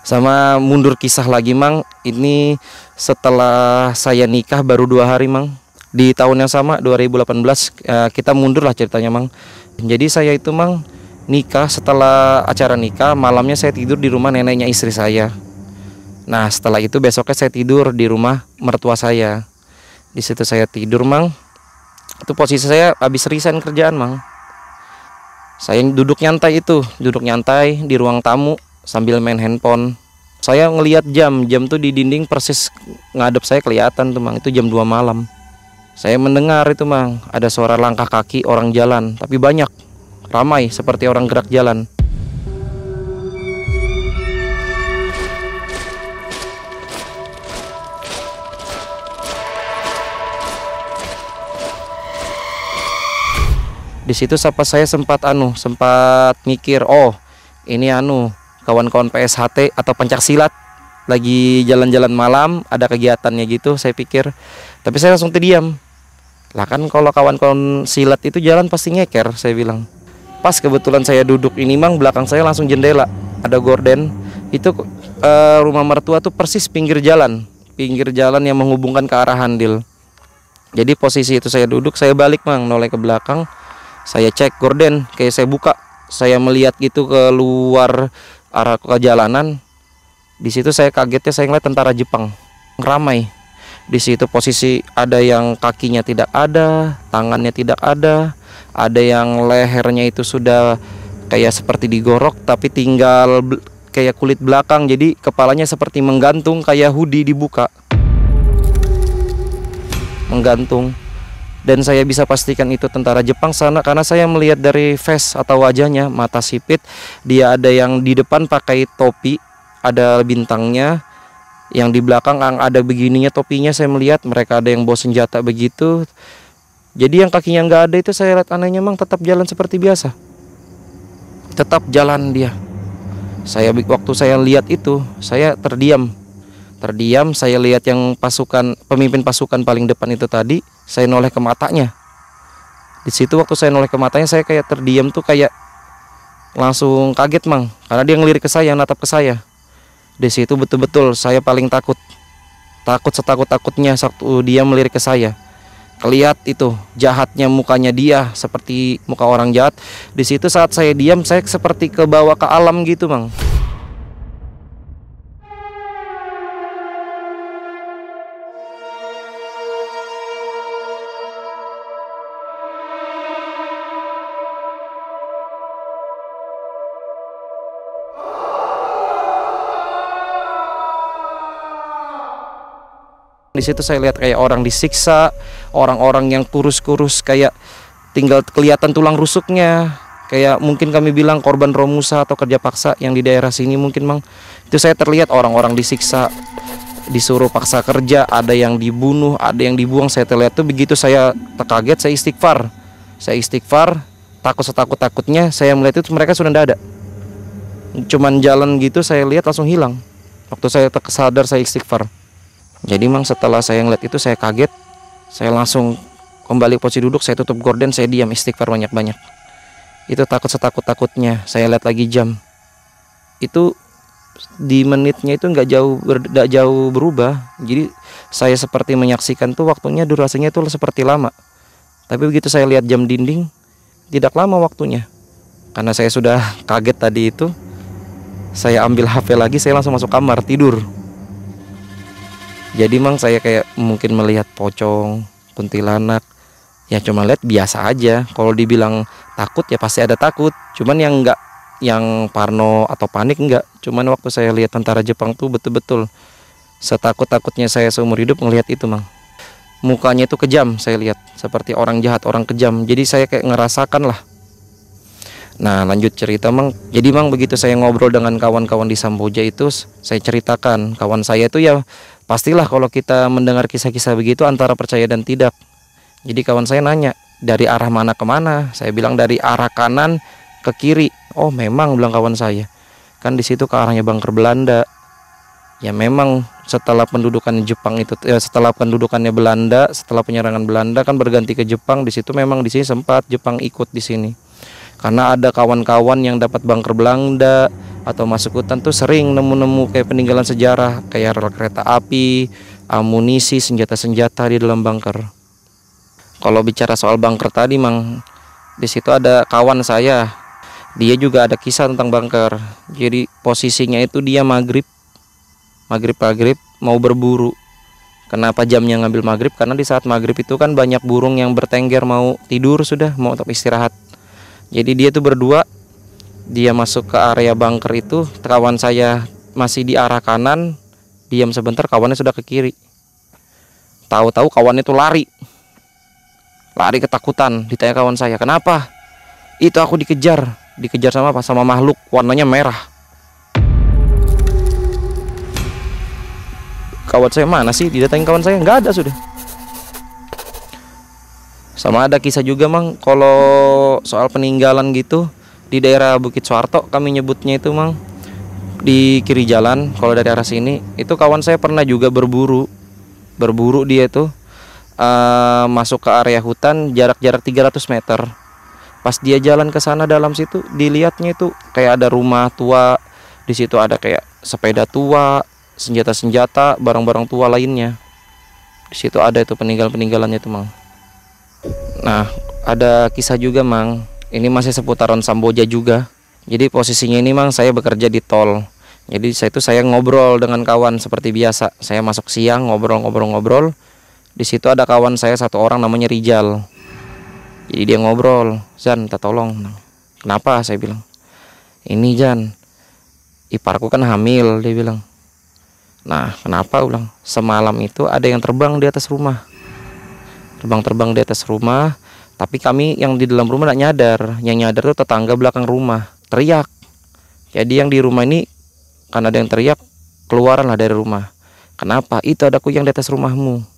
Sama mundur kisah lagi mang, ini setelah saya nikah baru 2 hari mang. Di tahun yang sama 2018 kita mundur lah ceritanya mang. Jadi saya itu mang nikah, setelah acara nikah malamnya saya tidur di rumah neneknya istri saya. Nah setelah itu besoknya saya tidur di rumah mertua saya. Di situ saya tidur mang. Itu posisi saya habis resign kerjaan mang. Saya duduk nyantai di ruang tamu sambil main handphone. Saya ngelihat jam tuh di dinding persis ngadep saya kelihatan tuh mang, itu jam 2 malam. Saya mendengar itu mang, ada suara langkah kaki orang jalan, tapi banyak, ramai seperti orang gerak jalan. Di situ saya sempat mikir, oh ini kawan-kawan PSHT atau pencak silat lagi jalan-jalan malam, ada kegiatannya gitu, saya pikir. Tapi saya langsung terdiam. Lah kan kalau kawan-kawan silat itu jalan pasti ngeker, saya bilang. Pas kebetulan saya duduk ini mang, belakang saya langsung jendela, ada gorden. Itu rumah mertua tuh persis pinggir jalan yang menghubungkan ke arah Handil. Jadi posisi itu saya duduk, saya balik mang, noleh ke belakang, saya cek gorden, kayak saya buka, saya melihat gitu ke luar arah ke jalanan. Di situ saya kagetnya saya ngeliat tentara Jepang ramai. Di situ posisi ada yang kakinya tidak ada, tangannya tidak ada yang lehernya itu sudah kayak seperti digorok tapi tinggal kayak kulit belakang, jadi kepalanya seperti menggantung kayak hoodie dibuka. Menggantung. Dan saya bisa pastikan itu tentara Jepang sana karena saya melihat dari face atau wajahnya, mata sipit, dia ada yang di depan pakai topi, ada bintangnya. Yang di belakang ada begininya topinya, saya melihat mereka ada yang bawa senjata begitu. Jadi yang kakinya nggak ada itu saya lihat anehnya mang tetap jalan seperti biasa. Tetap jalan dia. Waktu saya lihat itu, saya terdiam. Saya lihat yang pemimpin pasukan paling depan itu tadi, saya noleh ke matanya. Di situ waktu saya noleh ke matanya, saya kayak terdiam tuh, kayak langsung kaget mang, karena dia ngelirik ke saya, natap ke saya. Di situ betul-betul saya paling takut setakut-takutnya waktu dia melirik ke saya. Kelihat itu jahatnya mukanya dia seperti muka orang jahat. Di situ saat saya diam, saya seperti kebawa ke alam gitu mang. Di situ saya lihat kayak orang disiksa, orang-orang yang kurus-kurus kayak tinggal kelihatan tulang rusuknya, kayak mungkin kami bilang korban Romusa atau kerja paksa yang di daerah sini mungkin mang. Itu saya terlihat orang-orang disiksa, disuruh paksa kerja, ada yang dibunuh, ada yang dibuang. Saya terlihat tuh begitu, saya terkaget, saya istighfar, takut setakut-takutnya. Saya melihat itu mereka sudah tidak ada, cuman jalan gitu, saya lihat langsung hilang. Waktu saya sadar, saya istighfar. Jadi mang setelah saya ngeliat itu saya kaget, saya langsung kembali posisi duduk, saya tutup gorden, saya diam, istighfar banyak-banyak. Itu takut setakut-takutnya. Saya lihat lagi jam, itu di menitnya itu nggak jauh berubah. Jadi saya seperti menyaksikan tuh waktunya, durasinya itu seperti lama. Tapi begitu saya lihat jam dinding, tidak lama waktunya. Karena saya sudah kaget tadi itu, saya ambil HP lagi, saya langsung masuk kamar tidur. Jadi mang saya kayak mungkin melihat pocong, kuntilanak, ya cuma lihat biasa aja. Kalau dibilang takut ya pasti ada takut, cuman yang enggak, yang parno atau panik enggak. Cuman waktu saya lihat tentara Jepang tuh betul-betul setakut-takutnya saya seumur hidup ngelihat itu mang. Mukanya itu kejam, saya lihat seperti orang jahat, orang kejam. Jadi saya kayak ngerasakan lah. Nah lanjut cerita mang. Jadi mang begitu saya ngobrol dengan kawan-kawan di Samboja itu, saya ceritakan kawan saya itu ya pastilah kalau kita mendengar kisah-kisah begitu antara percaya dan tidak. Jadi kawan saya nanya, dari arah mana ke mana? Saya bilang dari arah kanan ke kiri. Oh memang, bilang kawan saya, kan di situ ke arahnya bunker Belanda. Ya memang setelah pendudukan Jepang itu, setelah pendudukannya Belanda, setelah penyerangan Belanda kan berganti ke Jepang. Di situ memang di sini sempat Jepang ikut di sini. Karena ada kawan-kawan yang dapat bunker Belanda atau masuk hutan tuh sering nemu-nemu kayak peninggalan sejarah, kayak rel kereta api, amunisi, senjata-senjata di dalam bunker. Kalau bicara soal bunker tadi, Mang, di situ ada kawan saya. Dia juga ada kisah tentang bunker. Jadi posisinya itu dia maghrib mau berburu. Kenapa jamnya ngambil maghrib? Karena di saat maghrib itu kan banyak burung yang bertengger mau tidur, sudah mau untuk istirahat. Jadi dia tuh berdua, dia masuk ke area bunker itu, kawan saya masih di arah kanan, diam sebentar kawannya sudah ke kiri. Tahu-tahu kawannya itu lari ketakutan. Ditanya kawan saya, kenapa? Itu aku dikejar sama apa? Sama makhluk warnanya merah. Kawan saya mana sih? Didatangin kawan saya, nggak ada sudah. Sama ada kisah juga, Mang, kalau soal peninggalan gitu di daerah Bukit Suharto, kami nyebutnya itu, Mang, di kiri jalan. Kalau dari arah sini itu kawan saya pernah juga berburu dia tuh masuk ke area hutan jarak 300 meter. Pas dia jalan ke sana dalam situ, dilihatnya itu kayak ada rumah tua, di situ ada kayak sepeda tua, senjata-senjata, barang-barang tua lainnya. Di situ ada itu peninggalannya itu, Mang. Nah, ada kisah juga, Mang. Ini masih seputaran Samboja juga. Jadi posisinya ini, Mang, saya bekerja di tol. Jadi saya ngobrol dengan kawan seperti biasa. Saya masuk siang ngobrol. Di situ ada kawan saya satu orang namanya Rijal. Jadi dia ngobrol, "Jan, minta tolong." "Kenapa?" saya bilang. "Ini, Jan, iparku kan hamil," dia bilang. "Nah, kenapa?" ulang. "Semalam itu ada yang terbang di atas rumah. Terbang di atas rumah, tapi kami yang di dalam rumah tidak nyadar. Yang nyadar tuh tetangga belakang rumah, teriak. Jadi yang di rumah ini karena ada yang teriak, keluaranlah dari rumah. Kenapa? Itu ada kuyang di atas rumahmu."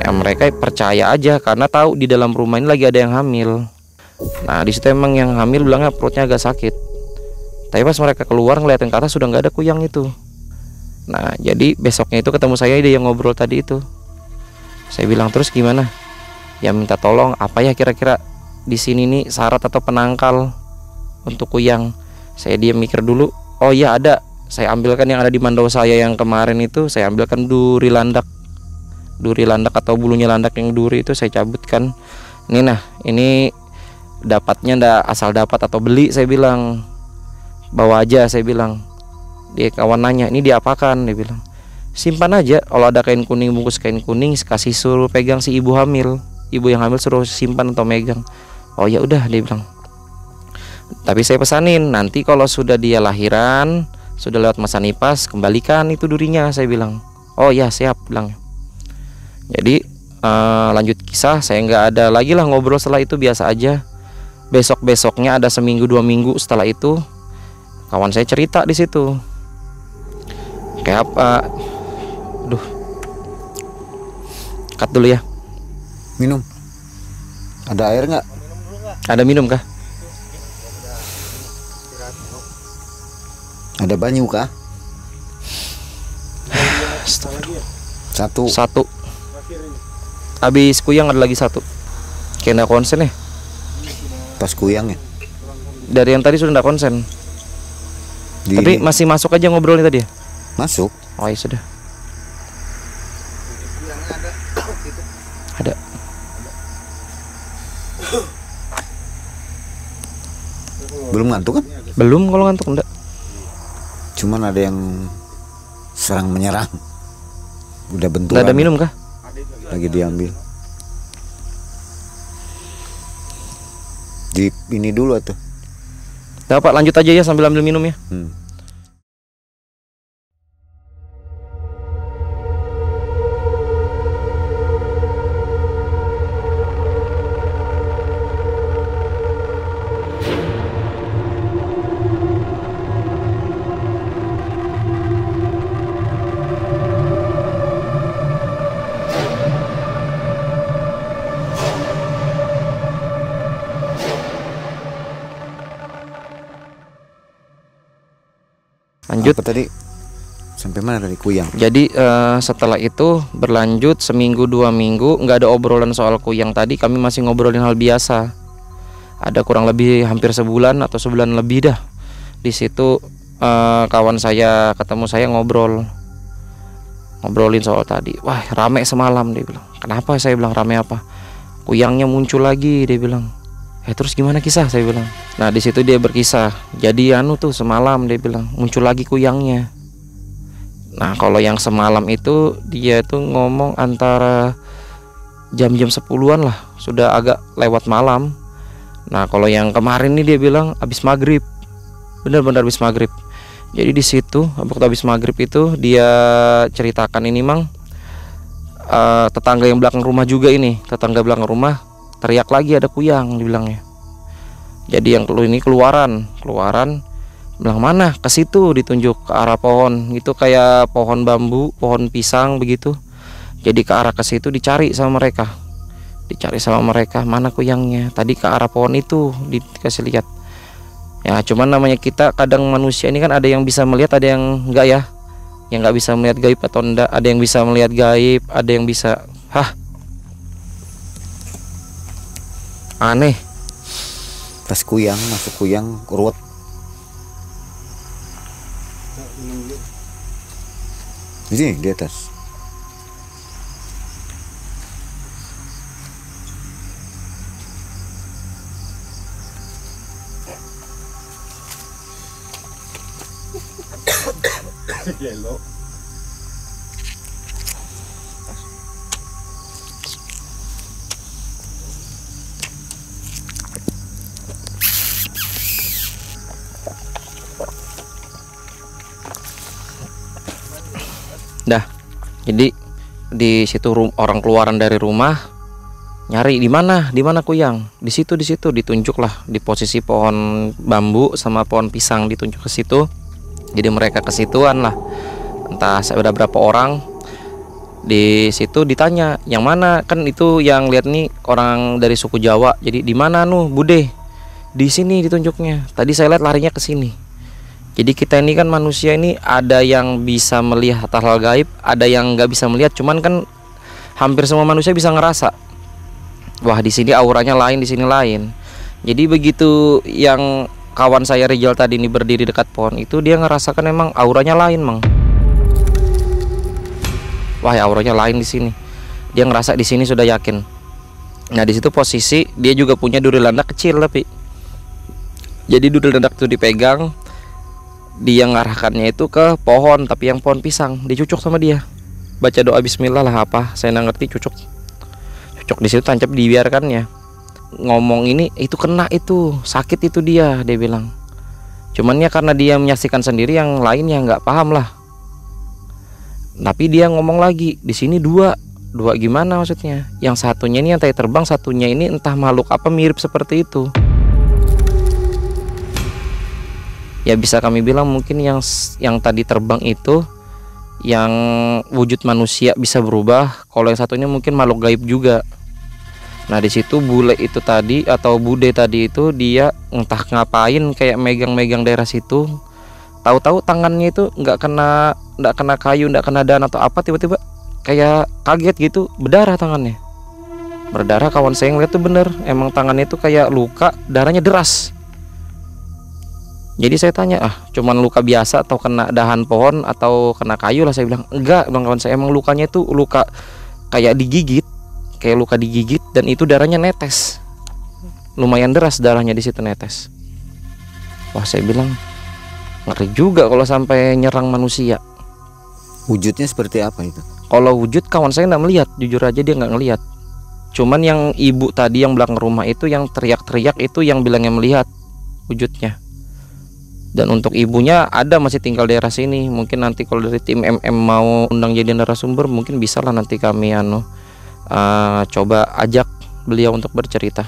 Nah, mereka percaya aja karena tahu di dalam rumah ini lagi ada yang hamil. Nah, di situ emang yang hamil bilangnya perutnya agak sakit. Tapi pas mereka keluar ngeliatin ke atas sudah nggak ada kuyang itu. Nah, jadi besoknya itu ketemu saya, dia yang ngobrol tadi itu. Saya bilang, "Terus gimana?" "Ya minta tolong, apa ya kira-kira di sini nih syarat atau penangkal untuk kuyang." Saya diam mikir dulu. "Oh iya ada." Saya ambilkan yang ada di mandau saya yang kemarin itu, saya ambilkan duri landak atau bulunya landak yang duri itu saya cabutkan. Ini dapatnya ndak asal dapat atau beli, saya bilang. "Bawa aja," saya bilang. Dia kawan nanya, "Ini diapakan?" Dia bilang, "Simpan aja, kalau ada kain kuning, bungkus kain kuning, kasih suruh pegang si ibu hamil. Ibu yang hamil suruh simpan atau megang." "Oh ya udah," dia bilang. "Tapi saya pesanin, nanti kalau sudah dia lahiran, sudah lewat masa nipas, kembalikan itu durinya," saya bilang. "Oh ya siap," bilang. Jadi lanjut kisah, saya nggak ada lagi lah ngobrol setelah itu, biasa aja. Besoknya ada seminggu 2 minggu setelah itu, kawan saya cerita di situ. Kayak apa? Cut dulu ya. Minum. Ada air nggak? Ada minum kah? Ada banyu kah? Satu. Habis kuyang ada lagi satu. Kayak nggak konsen ya? Pas kuyang ya? Dari yang tadi sudah nggak konsen. Tapi masih masuk aja ngobrolnya tadi ya? Masuk. Oh ya sudah. Ada. Belum ngantuk kan? Belum, kalau ngantuk enggak. Cuman ada yang serang menyerang. Udah benturan. Nggak ada minum kah? Lagi diambil. Di ini dulu tuh. Dapat lanjut aja ya sambil ambil minum ya. berlanjut apa tadi? Sampai mana tadi kuyang? Jadi setelah itu berlanjut seminggu 2 minggu, nggak ada obrolan soal kuyang tadi, kami masih ngobrolin hal biasa. Ada kurang lebih hampir sebulan atau sebulan lebih dah. Di situ kawan saya ketemu saya ngobrolin soal tadi. Wah, rame semalam, dia bilang. Kenapa? Saya bilang rame apa? Kuyangnya muncul lagi, dia bilang. Terus gimana kisah? Saya bilang. Nah, di situ dia berkisah. Jadi tuh semalam, dia bilang muncul lagi kuyangnya. Nah, kalau yang semalam itu dia tuh ngomong antara jam-jam 10-an lah, sudah agak lewat malam. Nah, kalau yang kemarin nih dia bilang habis maghrib, benar-benar habis maghrib. Jadi di situ waktu habis maghrib itu dia ceritakan ini mang, tetangga yang belakang rumah juga ini, tetangga belakang rumah teriak lagi ada kuyang dibilangnya. Jadi yang ini keluaran bilang mana, ke situ, ditunjuk ke arah pohon itu kayak pohon bambu, pohon pisang begitu. Jadi ke arah ke situ dicari sama mereka, mana kuyangnya. Tadi ke arah pohon itu dikasih lihat. Ya cuman namanya kita kadang manusia ini kan ada yang bisa melihat, ada yang enggak ya, yang nggak bisa melihat gaib atau enggak. Ada yang bisa melihat gaib, ada yang bisa aneh. Pas kuyang masuk kuyang ruwet. Di sini di atas. Dah, jadi di situ orang keluaran dari rumah nyari di mana kuyang. Di situ ditunjuk lah di posisi pohon bambu sama pohon pisang, ditunjuk ke situ. Jadi mereka ke situan lah. Entah ada berapa orang di situ ditanya, yang mana? Kan itu yang lihat nih orang dari suku Jawa. Jadi di mana Bude? Di sini ditunjuknya. Tadi saya lihat larinya ke sini. Jadi kita ini kan manusia ini ada yang bisa melihat hal gaib, ada yang nggak bisa melihat. Cuman kan hampir semua manusia bisa ngerasa. Wah, di sini auranya lain, di sini lain. Jadi begitu yang kawan saya Rizal tadi ini berdiri dekat pohon itu, dia ngerasakan emang auranya lain, Mang. Wah, ya auranya lain di sini. Dia ngerasa di sini sudah yakin. Nah, di situ posisi dia juga punya duri landak kecil tapi. Jadi duri landak itu dipegang, dia ngarahkannya itu ke pohon, tapi yang pohon pisang, dicucuk sama dia. Baca doa bismillah lah apa, saya nggak ngerti, cucuk di situ, tancap, dibiarkannya. Ngomong ini itu kena, itu sakit, itu dia bilang. Cuman ya karena dia menyaksikan sendiri, yang lainnya nggak paham lah. Tapi dia ngomong lagi, di sini dua gimana maksudnya? Yang satunya ini yang tadi terbang, satunya ini entah makhluk apa mirip seperti itu. Ya bisa kami bilang mungkin yang tadi terbang itu yang wujud manusia bisa berubah. Kalau yang satunya mungkin makhluk gaib juga. Nah di situ bule itu tadi atau bude tadi itu dia entah ngapain kayak megang-megang daerah situ. Tahu-tahu tangannya itu nggak kena kayu, nggak kena dan atau apa, tiba-tiba kayak kaget gitu, berdarah tangannya. Berdarah, kawan saya ngeliat tuh bener, emang tangannya itu kayak luka, darahnya deras. Jadi saya tanya, cuman luka biasa atau kena dahan pohon atau kena kayu lah? Saya bilang, enggak bang, kawan saya emang lukanya itu luka kayak digigit, kayak luka digigit, dan itu darahnya netes, lumayan deras darahnya di situ netes. Wah, saya bilang ngeri juga kalau sampai nyerang manusia. Wujudnya seperti apa itu? Kalau wujud kawan saya nggak melihat, jujur aja dia nggak ngelihat. Cuman yang ibu tadi yang belakang rumah itu yang teriak-teriak itu yang bilangnya melihat wujudnya. Dan untuk ibunya ada masih tinggal di daerah sini. Mungkin nanti kalau dari tim MM mau undang jadi narasumber, mungkin bisa lah nanti kami coba ajak beliau untuk bercerita.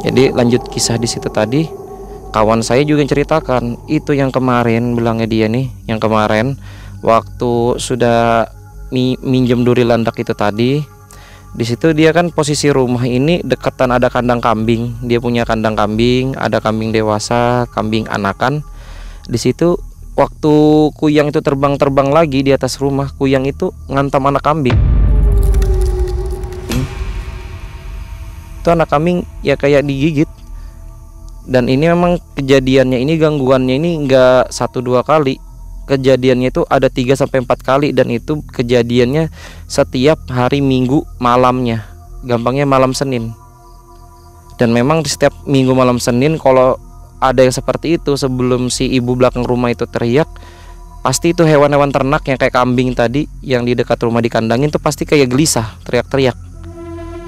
Jadi lanjut kisah di situ tadi, kawan saya juga ceritakan itu yang kemarin, bilangnya dia nih, yang kemarin waktu sudah minjem duri landak itu tadi. Di situ dia kan posisi rumah ini dekatan ada kandang kambing. Dia punya kandang kambing, ada kambing dewasa, kambing anakan. Di situ waktu kuyang itu terbang-terbang lagi di atas rumah, kuyang itu ngantam anak kambing. Itu anak kambing ya kayak digigit. Dan ini memang kejadiannya ini, gangguannya ini enggak 1-2 kali. Kejadiannya itu ada 3-4 kali, dan itu kejadiannya setiap hari Minggu malamnya. Gampangnya malam Senin. Dan memang di setiap Minggu malam Senin kalau ada yang seperti itu, sebelum si ibu belakang rumah itu teriak, pasti itu hewan-hewan ternak yang kayak kambing tadi yang di dekat rumah dikandangin tuh pasti kayak gelisah, teriak-teriak.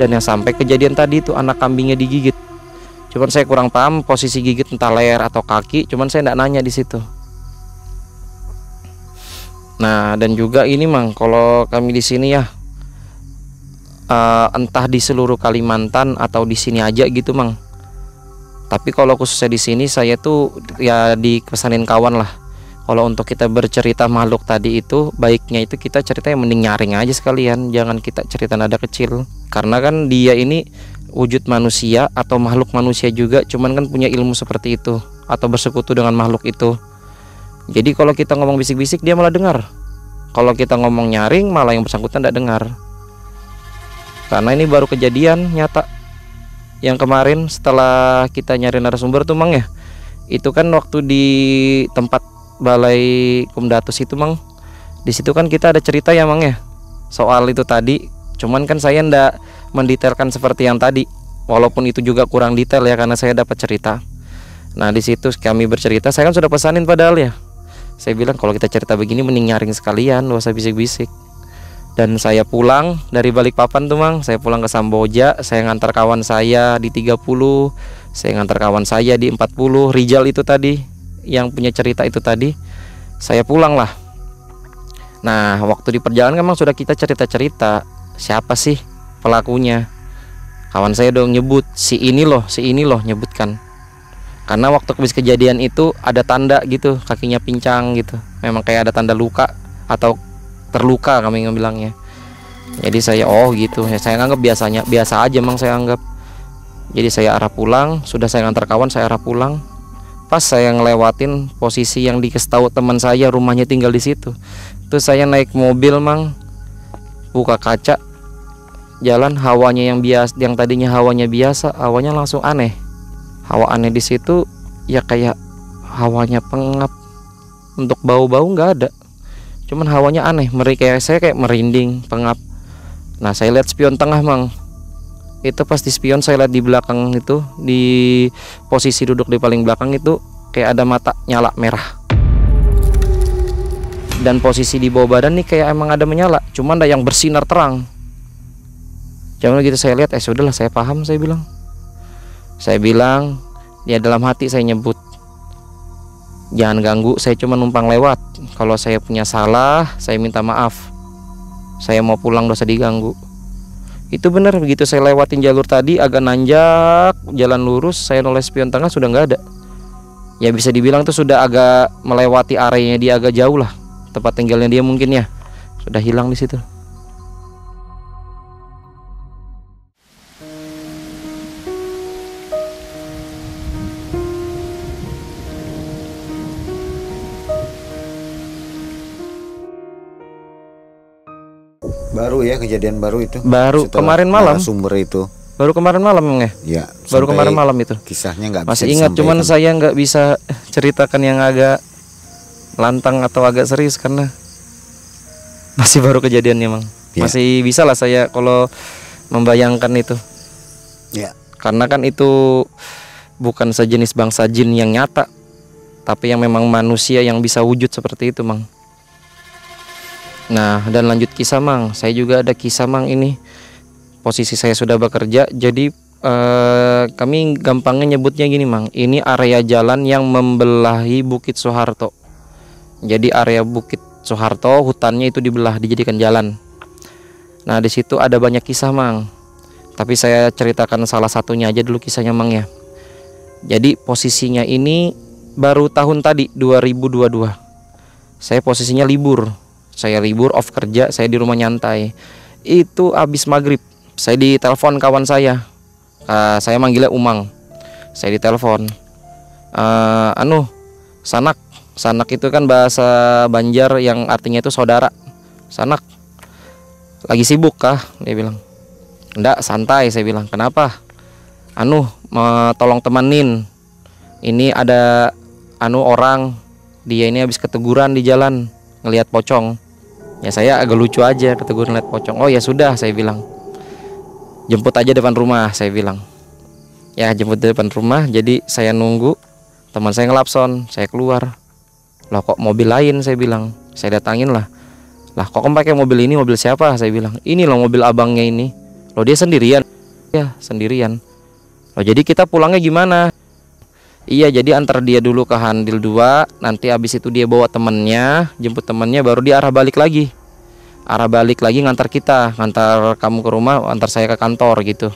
Dan yang sampai kejadian tadi itu anak kambingnya digigit. Cuman saya kurang paham posisi gigit entah leher atau kaki, cuman saya enggak nanya di situ. Nah, dan juga ini Mang, kalau kami di sini ya, entah di seluruh Kalimantan atau di sini aja gitu Mang. Tapi kalau khususnya di sini saya tuh ya dipesanin kawan lah. Kalau untuk kita bercerita makhluk tadi itu, baiknya itu kita cerita yang mending nyaring aja sekalian, jangan kita cerita nada kecil. Karena kan dia ini wujud manusia atau makhluk manusia juga, cuman kan punya ilmu seperti itu atau bersekutu dengan makhluk itu. Jadi kalau kita ngomong bisik-bisik dia malah dengar. Kalau kita ngomong nyaring malah yang bersangkutan tidak dengar. Karena ini baru kejadian nyata yang kemarin setelah kita nyari narasumber tuh Mang ya. Itu kan waktu di tempat Balai Kumdatus itu Mang. Di situ kan kita ada cerita ya Mang ya soal itu tadi. Cuman kan saya ndak mendetailkan seperti yang tadi. Walaupun itu juga kurang detail ya karena saya dapat cerita. Nah, di situ kami bercerita, saya kan sudah pesanin padahal ya. Saya bilang kalau kita cerita begini mending nyaring sekalian, gak usah bisik-bisik. Dan saya pulang dari Balikpapan tuh Mang, saya pulang ke Samboja, saya ngantar kawan saya di 30, saya ngantar kawan saya di 40, Rijal itu tadi, yang punya cerita itu tadi. Saya pulang lah. Nah, waktu di perjalanan memang sudah kita cerita-cerita, siapa sih pelakunya. Kawan saya dong nyebut, si ini loh nyebutkan. Karena waktu habis kejadian itu ada tanda gitu, kakinya pincang gitu. Memang kayak ada tanda luka atau terluka kami bilangnya. Jadi saya oh gitu ya, saya anggap biasa aja Mang, saya anggap. Jadi saya arah pulang, sudah saya ngantar kawan, saya arah pulang. Pas saya ngelewatin posisi yang dikasih tahu teman saya rumahnya tinggal di situ. Terus saya naik mobil Mang, buka kaca, jalan hawanya yang tadinya hawanya biasa, hawanya langsung aneh. Hawa aneh di situ ya kayak hawanya pengap. Untuk bau-bau nggak ada. Cuman hawanya aneh, saya kayak merinding, pengap. Nah, saya lihat spion tengah Mang. Itu pas di spion saya lihat di belakang itu, di posisi duduk di paling belakang itu kayak ada mata nyala merah. Dan posisi di bawah badan nih kayak emang ada menyala, cuman ada yang bersinar terang. Jangan gitu saya lihat, sudahlah saya paham, saya bilang ya dalam hati saya nyebut, jangan ganggu, saya cuma numpang lewat. Kalau saya punya salah, saya minta maaf. Saya mau pulang, dosa diganggu. Itu benar, begitu saya lewatin jalur tadi agak nanjak, jalan lurus, saya noleh spion tengah sudah nggak ada. Ya bisa dibilang tuh sudah agak melewati areanya dia, agak jauh lah tempat tinggalnya dia mungkin ya. Sudah hilang di situ. Baru ya, kejadian baru itu. Baru kemarin malam. Sumber itu. Baru kemarin malam ya. Ya. Baru kemarin malam itu. Kisahnya nggak bisa masih ingat, cuman saya nggak bisa ceritakan yang agak lantang atau agak serius karena masih baru kejadiannya Mang. Ya. Masih bisa lah saya kalau membayangkan itu. Ya. Karena kan itu bukan sejenis bangsa jin yang nyata, tapi yang memang manusia yang bisa wujud seperti itu Mang. Nah, dan lanjut kisah Mang, saya juga ada kisah Mang ini. Posisi saya sudah bekerja, jadi kami gampangnya nyebutnya gini Mang. Ini area jalan yang membelahi Bukit Soeharto. Jadi area Bukit Soeharto, hutannya itu dibelah, dijadikan jalan. Nah, di situ ada banyak kisah Mang. Tapi saya ceritakan salah satunya aja dulu kisahnya Mang ya. Jadi posisinya ini baru tahun tadi 2022. Saya posisinya libur. Saya libur off kerja, saya di rumah nyantai. Itu abis maghrib, saya ditelepon kawan saya. Saya manggilnya Umang. Saya ditelepon. Sanak, Sanak itu kan bahasa Banjar yang artinya itu saudara. Sanak, lagi sibuk kah? Dia bilang. Enggak, santai, saya bilang. Kenapa? Tolong temenin. Ini ada orang, dia ini habis keteguran di jalan ngelihat pocong. Ya saya agak lucu aja, keteguran ngelihat pocong. Oh ya sudah, saya bilang. Jemput aja depan rumah, saya bilang. Ya jemput di depan rumah. Jadi saya nunggu, teman saya ngelapson, saya keluar. Lah kok mobil lain, saya bilang. Saya datangin lah. Lah kok kamu pakai mobil ini, mobil siapa? Saya bilang. Ini loh mobil abangnya ini. Loh dia sendirian? Ya sendirian. Loh jadi kita pulangnya gimana? Iya, jadi antar dia dulu ke Handil 2, nanti abis itu dia bawa temennya, jemput temennya, baru dia arah balik lagi ngantar kita, ngantar kamu ke rumah, antar saya ke kantor gitu.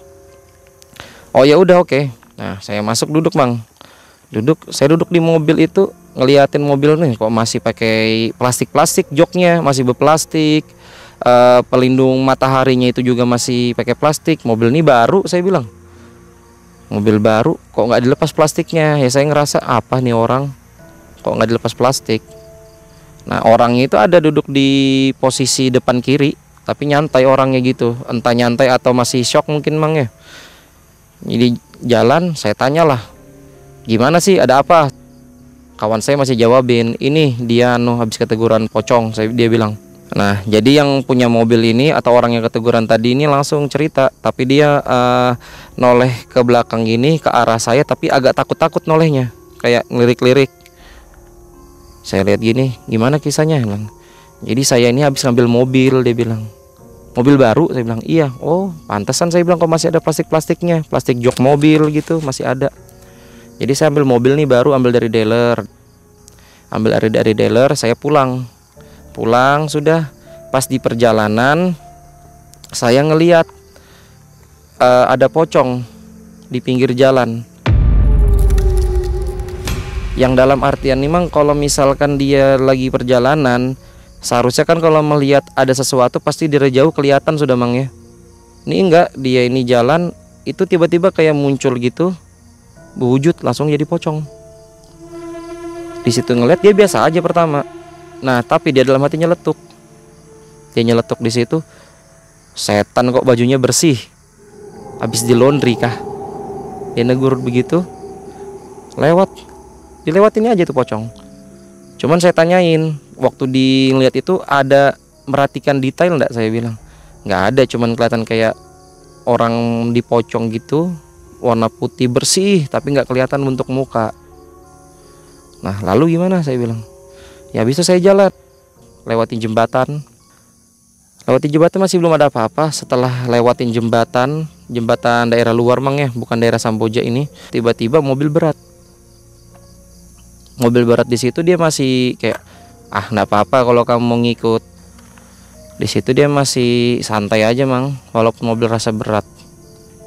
Oh ya udah, oke. Nah saya masuk duduk Mang, saya duduk di mobil itu ngeliatin mobil nih, kok masih pakai plastik joknya masih berplastik, pelindung mataharinya itu juga masih pakai plastik. Mobil ini baru, saya bilang. Mobil baru kok nggak dilepas plastiknya. Ya saya ngerasa apa nih orang, kok nggak dilepas plastik. Nah orangnya itu ada duduk di posisi depan kiri, tapi nyantai orangnya gitu. Entah nyantai atau masih shock mungkin Mang ya. Jadi jalan saya tanyalah, gimana sih, ada apa? Kawan saya masih jawabin, ini dia habis keteguran pocong, dia bilang. Nah jadi yang punya mobil ini atau orang yang keteguran tadi ini langsung cerita, tapi dia noleh ke belakang gini ke arah saya, tapi agak takut-takut nolehnya, kayak ngelirik-lirik. Saya lihat gini, gimana kisahnya? Bilang. Jadi saya ini habis ngambil mobil, dia bilang. Mobil baru, saya bilang. Iya. Oh pantesan, saya bilang, kok masih ada plastik-plastiknya, plastik jok mobil gitu masih ada. Jadi saya ambil mobil nih baru, ambil dari dealer, saya pulang sudah. Pas di perjalanan saya ngeliat ada pocong di pinggir jalan, yang dalam artian memang kalau misalkan dia lagi perjalanan, seharusnya kan kalau melihat ada sesuatu pasti dari jauh kelihatan sudah Mang ya. Ini enggak, dia ini jalan itu tiba-tiba kayak muncul gitu, berwujud langsung jadi pocong. Di situ ngeliat dia biasa aja pertama. Nah tapi dia dalam hati nyeletuk. Dia nyeletuk di situ. Setan kok bajunya bersih, habis di laundry kah? Dia negur begitu. Dilewatin aja tuh pocong. Cuman saya tanyain, waktu dilihat itu ada merhatikan detail enggak? Saya bilang nggak ada, cuman kelihatan kayak orang dipocong gitu, warna putih bersih, tapi nggak kelihatan bentuk muka. Nah lalu gimana? Saya bilang. Ya bisa saya jalan, lewatin jembatan masih belum ada apa-apa. Setelah lewatin jembatan daerah luar Mang ya, bukan daerah Samboja ini, tiba-tiba mobil berat di situ. Dia masih kayak nggak apa-apa kalau kamu mau ngikut. Di situ dia masih santai aja Mang, walaupun mobil rasa berat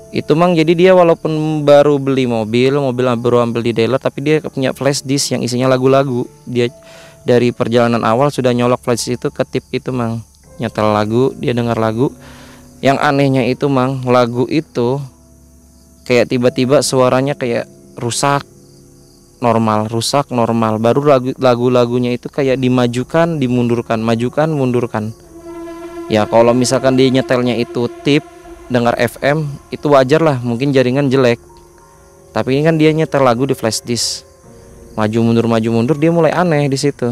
itu Mang. Jadi dia walaupun baru beli mobil baru ambil di dealer, tapi dia punya flash disk yang isinya lagu-lagu. Dia dari perjalanan awal sudah nyolok flash itu ke tip itu Mang, nyetel lagu, dia dengar lagu. Yang anehnya itu Mang, lagu itu kayak tiba-tiba suaranya kayak rusak normal, baru lagu-lagunya itu kayak dimajukan dimundurkan, majukan mundurkan. Ya kalau misalkan dia nyetelnya itu tip, dengar FM, itu wajar lah, mungkin jaringan jelek. Tapi ini kan dia nyetel lagu di flash disk, maju mundur, dia mulai aneh di situ.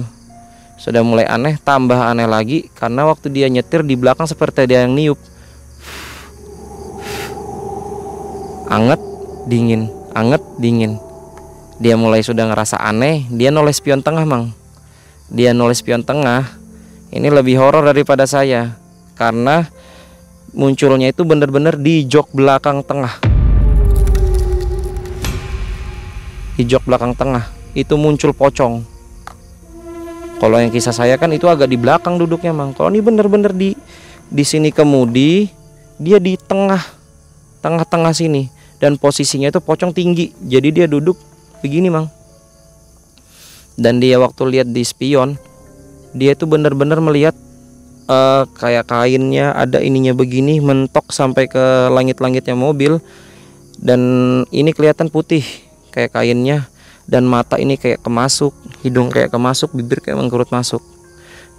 Sudah mulai aneh, tambah aneh lagi karena waktu dia nyetir di belakang seperti ada yang niup. Anget, dingin. Dia mulai sudah ngerasa aneh, dia noleh spion tengah Mang. Ini lebih horor daripada saya, karena munculnya itu benar-benar di jok belakang tengah. Itu muncul pocong. Kalau yang kisah saya kan itu agak di belakang duduknya Mang. Kalau ini bener-bener di sini kemudi, dia di tengah sini, dan posisinya itu pocong tinggi. Jadi dia duduk begini Mang. Dan dia waktu lihat di spion, dia itu bener-bener melihat kayak kainnya ada ininya begini, mentok sampai ke langit-langitnya mobil. Dan ini kelihatan putih kayak kainnya. dan mata ini kayak kemasuk, hidung kayak kemasuk, bibir kayak mengkerut masuk.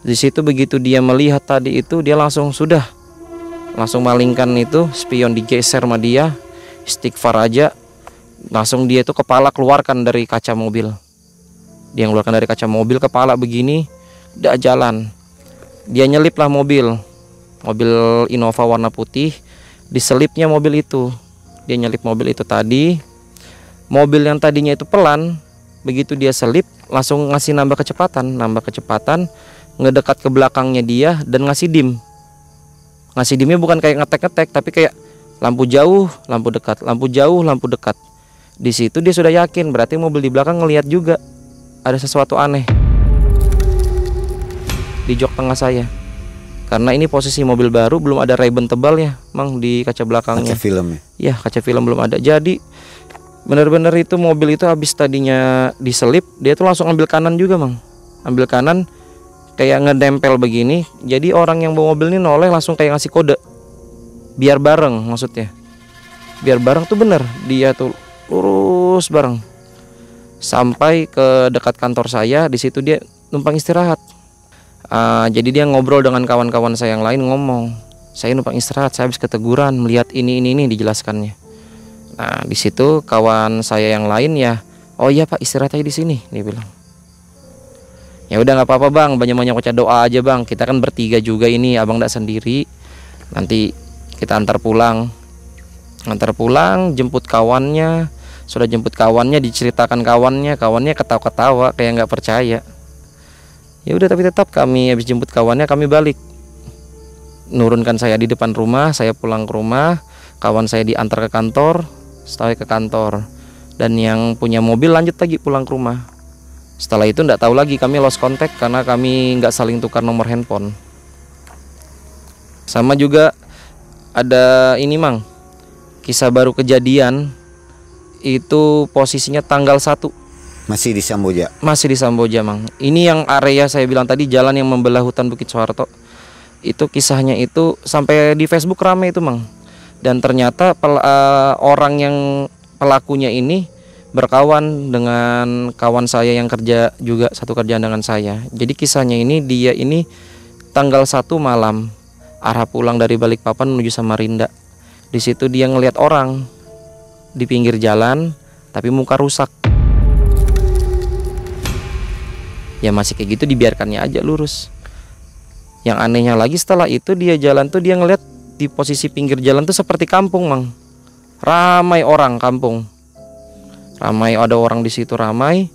Di situ begitu dia melihat tadi itu, dia langsung malingkan itu spion, digeser sama dia, istighfar aja, langsung dia itu kepala keluarkan dari kaca mobil. Dia ngeluarkan dari kaca mobil, kepala begini, udah jalan. Dia nyelip lah mobil Innova warna putih, diselipnya mobil itu. Dia nyelip mobil itu tadi. Mobil yang tadinya itu pelan, begitu dia selip langsung ngasih nambah kecepatan, ngedekat ke belakangnya dia dan ngasih dim. Ngasih dimnya bukan kayak ngetek-ngetek, tapi kayak lampu jauh, lampu dekat, lampu jauh, lampu dekat. Di situ dia sudah yakin, berarti mobil di belakang ngelihat juga ada sesuatu aneh di jok tengah saya. Karena ini posisi mobil baru, belum ada ribbon tebal ya, Mang, di kaca belakangnya. Kaca film ya? Ya, kaca film belum ada. Jadi bener-bener itu mobil itu habis tadinya diselip, dia tuh langsung ambil kanan juga, Mang. Ambil kanan kayak ngedempel begini. Jadi orang yang bawa mobil ini noleh langsung kayak ngasih kode biar bareng, maksudnya biar bareng tuh bener. Dia tuh lurus bareng sampai ke dekat kantor saya. Di situ dia numpang istirahat. Jadi dia ngobrol dengan kawan-kawan saya yang lain, ngomong, saya numpang istirahat, saya habis keteguran melihat ini dijelaskannya. Nah, di situ kawan saya yang lain ya, oh iya Pak, istirahat aja di sini, dia bilang. Ya udah nggak apa-apa Bang, banyak-banyak baca doa aja Bang. Kita kan bertiga juga ini, Abang nggak sendiri. Nanti kita antar pulang, jemput kawannya. Sudah jemput kawannya, diceritakan kawannya ketawa-ketawa kayak nggak percaya. Ya udah, tapi tetap kami habis jemput kawannya kami balik. Nurunkan saya di depan rumah, saya pulang ke rumah, kawan saya diantar ke kantor. Setelah ke kantor, dan yang punya mobil lanjut lagi pulang ke rumah. Setelah itu nggak tahu lagi, kami lost contact karena kami nggak saling tukar nomor handphone. Sama juga ada ini Mang, kisah baru kejadian itu posisinya tanggal 1. Masih di Samboja? Masih di Samboja, Mang. Ini yang area saya bilang tadi, jalan yang membelah hutan Bukit Soeharto. Itu kisahnya itu sampai di Facebook rame itu, Mang. Dan ternyata orang yang pelakunya ini berkawan dengan kawan saya yang kerja juga satu kerjaan dengan saya. Jadi kisahnya ini, dia ini tanggal 1 malam arah pulang dari Balikpapan menuju Samarinda. Di situ dia ngelihat orang di pinggir jalan tapi muka rusak. Ya masih kayak gitu, dibiarkannya aja lurus. Yang anehnya lagi, setelah itu dia jalan tuh dia ngelihat di posisi pinggir jalan tuh seperti kampung, Mang. Ramai orang kampung. Ramai, ada orang di situ ramai.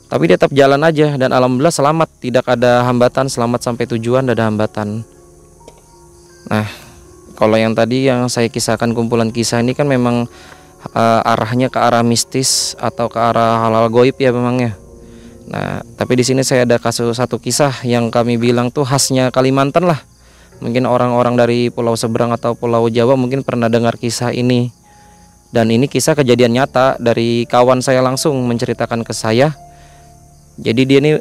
Tapi dia tetap jalan aja dan alhamdulillah selamat, tidak ada hambatan, selamat sampai tujuan, tidak ada hambatan. Nah, kalau yang tadi yang saya kisahkan, kumpulan kisah ini kan memang arahnya ke arah mistis atau ke arah hal-hal goib ya memangnya. Nah, tapi di sini saya ada satu kisah yang kami bilang tuh khasnya Kalimantan lah. Mungkin orang-orang dari pulau seberang atau pulau Jawa mungkin pernah dengar kisah ini. Dan ini kisah kejadian nyata dari kawan saya langsung menceritakan ke saya. Jadi dia ini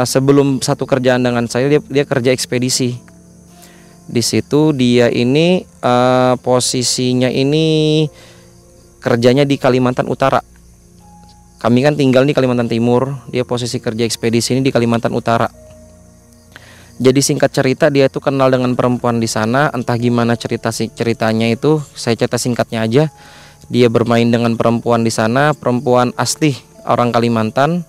sebelum satu kerjaan dengan saya, dia kerja ekspedisi. Di situ dia ini posisinya ini kerjanya di Kalimantan Utara. Kami kan tinggal di Kalimantan Timur, dia posisi kerja ekspedisi ini di Kalimantan Utara. Jadi singkat cerita, dia itu kenal dengan perempuan di sana, entah gimana ceritanya itu, saya cerita singkatnya aja. Dia bermain dengan perempuan di sana, perempuan asli orang Kalimantan.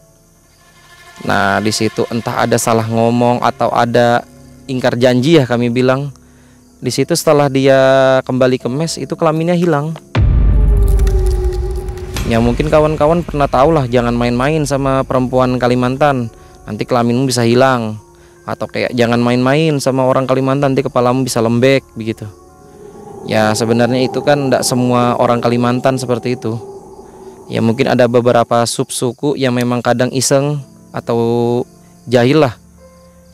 Nah, di situ entah ada salah ngomong atau ada ingkar janji ya kami bilang. Di situ setelah dia kembali ke mes, itu kelaminnya hilang. Ya mungkin kawan-kawan pernah tahu lah, jangan main-main sama perempuan Kalimantan, nanti kelaminmu bisa hilang. Atau kayak jangan main-main sama orang Kalimantan, nanti kepalamu bisa lembek begitu. Ya sebenarnya itu kan tidak semua orang Kalimantan seperti itu. Ya mungkin ada beberapa subsuku yang memang kadang iseng atau jahil lah,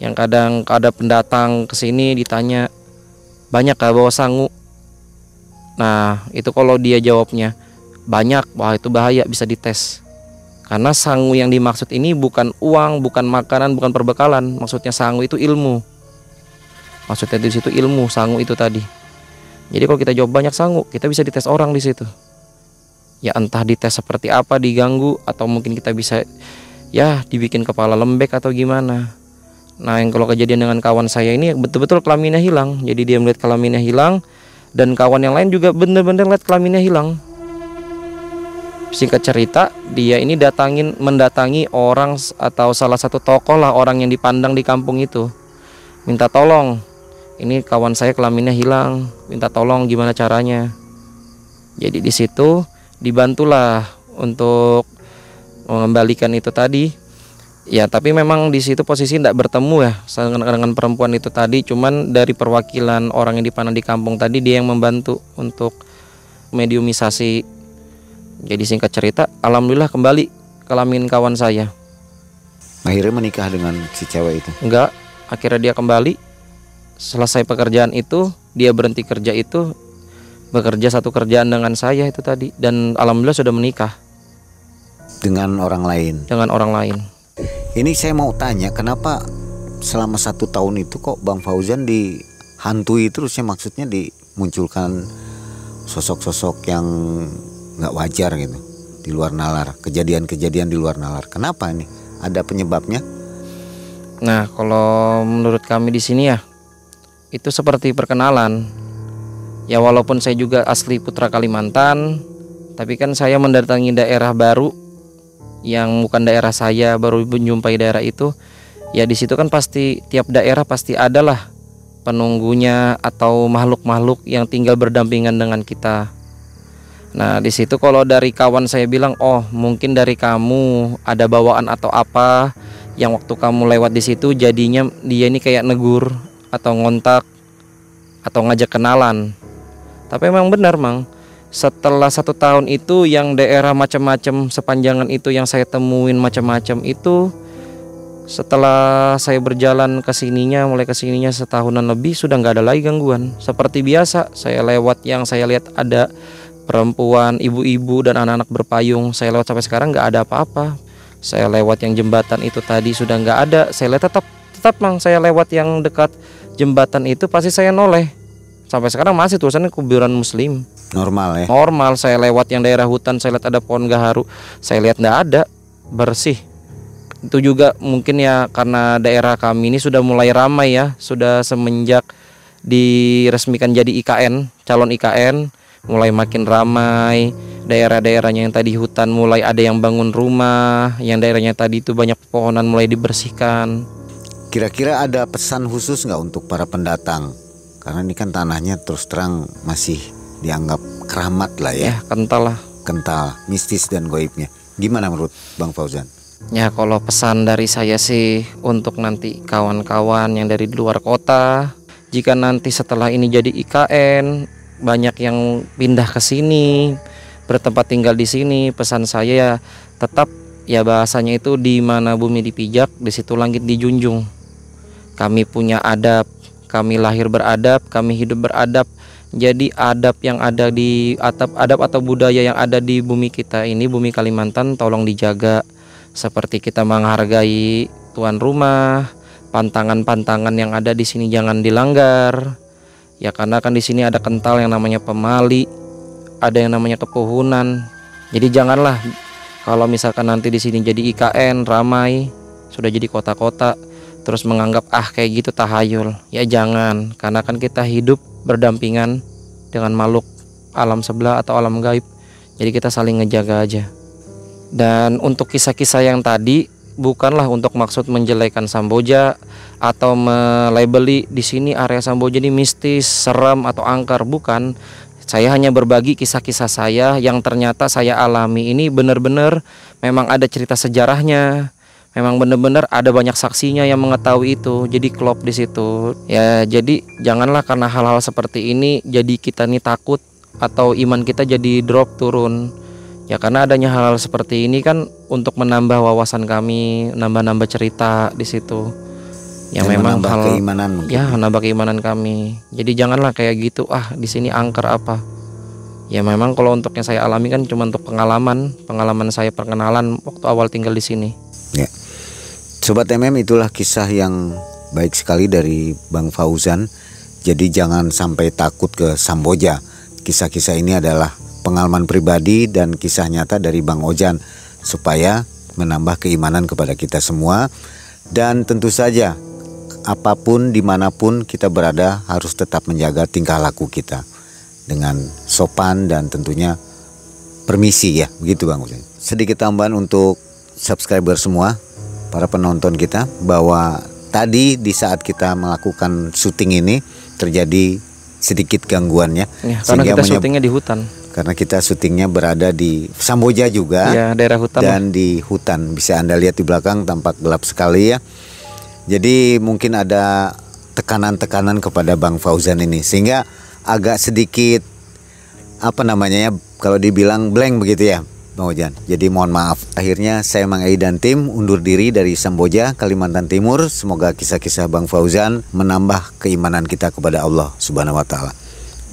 yang kadang ada pendatang ke sini ditanya, banyak gak bawa sangu? Nah itu kalau dia jawabnya banyak, wah itu bahaya, bisa dites. Karena sangu yang dimaksud ini bukan uang, bukan makanan, bukan perbekalan. Maksudnya sangu itu ilmu. Maksudnya di situ ilmu, sangu itu tadi. Jadi kalau kita jawab banyak sangu, kita bisa dites orang di situ. Ya entah dites seperti apa, diganggu, atau mungkin kita bisa ya dibikin kepala lembek atau gimana. Nah yang kalau kejadian dengan kawan saya ini betul-betul kelaminnya hilang. Jadi dia melihat kelaminnya hilang, dan kawan yang lain juga bener-bener lihat kelaminnya hilang. Singkat cerita, dia ini mendatangi orang atau salah satu tokoh lah, orang yang dipandang di kampung itu, minta tolong, ini kawan saya kelaminnya hilang, minta tolong gimana caranya. Jadi di situ dibantulah untuk mengembalikan itu tadi. Ya tapi memang di situ posisi tidak bertemu ya dengan perempuan itu tadi, cuman dari perwakilan orang yang dipandang di kampung tadi, dia yang membantu untuk mediumisasi. Jadi singkat cerita, alhamdulillah kembali kelamin kawan saya. Akhirnya menikah dengan si cewek itu? Enggak, akhirnya dia kembali. Selesai pekerjaan itu, dia berhenti kerja itu, bekerja satu kerjaan dengan saya itu tadi, dan alhamdulillah sudah menikah dengan orang lain. Dengan orang lain. Ini saya mau tanya, kenapa selama 1 tahun itu kok Bang Fauzan dihantui terus ya, maksudnya dimunculkan sosok-sosok yang nggak wajar gitu, di luar nalar, kejadian-kejadian di luar nalar. Kenapa ini? Ada penyebabnya? Nah, kalau menurut kami di sini ya, itu seperti perkenalan. Ya walaupun saya juga asli putra Kalimantan, tapi kan saya mendatangi daerah baru yang bukan daerah saya, baru menjumpai daerah itu. Ya di situ kan pasti tiap daerah pasti adalah penunggunya atau makhluk-makhluk yang tinggal berdampingan dengan kita. Nah di situ kalau dari kawan saya bilang, oh mungkin dari kamu ada bawaan atau apa, yang waktu kamu lewat di situ jadinya dia ini kayak negur atau ngontak atau ngajak kenalan. Tapi memang benar Mang, setelah 1 tahun itu yang daerah macam-macam sepanjangan itu yang saya temuin macam-macam itu, setelah saya berjalan mulai kesininya setahunan lebih, sudah nggak ada lagi gangguan. Seperti biasa saya lewat, yang saya lihat ada perempuan, ibu-ibu dan anak-anak berpayung. Saya lewat sampai sekarang nggak ada apa-apa. Saya lewat yang jembatan itu tadi sudah nggak ada. Saya lihat tetap Mang, saya lewat yang dekat jembatan itu pasti saya noleh. Sampai sekarang masih tulisannya kuburan muslim. Normal ya? Normal. Saya lewat yang daerah hutan, saya lihat ada pohon gaharu, saya lihat nggak ada, bersih. Itu juga mungkin ya karena daerah kami ini sudah mulai ramai ya, sudah semenjak diresmikan jadi IKN, calon IKN, mulai makin ramai. Daerah-daerahnya yang tadi hutan mulai ada yang bangun rumah, yang daerahnya tadi itu banyak pepohonan mulai dibersihkan. Kira-kira ada pesan khusus nggak untuk para pendatang? Karena ini kan tanahnya terus terang masih dianggap keramat lah ya. Kental lah. Kental, mistis dan goibnya. Gimana menurut Bang Fauzan? Ya kalau pesan dari saya sih untuk nanti kawan-kawan yang dari luar kota, jika nanti setelah ini jadi IKN, banyak yang pindah ke sini, bertempat tinggal di sini, pesan saya ya tetap ya bahasanya itu di mana bumi dipijak, di situ langit dijunjung. Kami punya adab, kami lahir beradab, kami hidup beradab. Jadi adab yang ada di adab atau budaya yang ada di bumi kita ini, bumi Kalimantan, tolong dijaga. Seperti kita menghargai tuan rumah, pantangan-pantangan yang ada di sini jangan dilanggar. Ya karena kan di sini ada kental yang namanya pemali, ada yang namanya kepuhunan. Jadi janganlah kalau misalkan nanti di sini jadi IKN ramai, sudah jadi kota-kota, terus menganggap kayak gitu tahayul. Ya jangan, karena kan kita hidup berdampingan dengan makhluk alam sebelah atau alam gaib. Jadi kita saling ngejaga aja. Dan untuk kisah-kisah yang tadi bukanlah untuk maksud menjelekan Samboja atau melabeli di sini area Samboja ini mistis, seram atau angker, bukan. Saya hanya berbagi kisah-kisah saya yang ternyata saya alami ini benar-benar memang ada cerita sejarahnya. Memang benar-benar ada banyak saksinya yang mengetahui itu. Jadi klop di situ. Ya jadi janganlah karena hal-hal seperti ini jadi kita nih takut atau iman kita jadi drop turun. Ya karena adanya hal-hal seperti ini kan untuk menambah wawasan kami, nambah-nambah cerita di situ. Ya dan memang hal keimanan mungkin. Ya menambah keimanan kami. Jadi janganlah kayak gitu, di sini angker apa. Ya memang kalau untuk yang saya alami kan cuma untuk pengalaman saya perkenalan waktu awal tinggal di sini. Ya. Sobat itulah kisah yang baik sekali dari Bang Fauzan. Jadi jangan sampai takut ke Samboja. Kisah-kisah ini adalah pengalaman pribadi dan kisah nyata dari Bang Ojan supaya menambah keimanan kepada kita semua. Dan tentu saja apapun dimanapun kita berada harus tetap menjaga tingkah laku kita dengan sopan dan tentunya permisi ya, begitu Bang Ojan. Sedikit tambahan untuk subscriber semua, para penonton kita, bahwa tadi di saat kita melakukan syuting ini terjadi sedikit gangguannya Ya, karena kita syutingnya di hutan. Karena kita syutingnya berada di Samboja juga, Ya, daerah hutan dan di hutan. Bisa Anda lihat di belakang tampak gelap sekali ya. Jadi mungkin ada tekanan-tekanan kepada Bang Fauzan ini sehingga agak sedikit kalau dibilang blank begitu ya Bang Ojan. Jadi mohon maaf. Akhirnya saya Mang Ei dan tim undur diri dari Samboja, Kalimantan Timur. Semoga kisah-kisah Bang Fauzan menambah keimanan kita kepada Allah Subhanahu wa taala.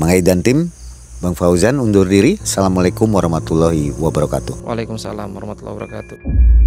Mang Ei dan tim, Bang Fauzan undur diri. Assalamualaikum warahmatullahi wabarakatuh. Waalaikumsalam warahmatullahi wabarakatuh.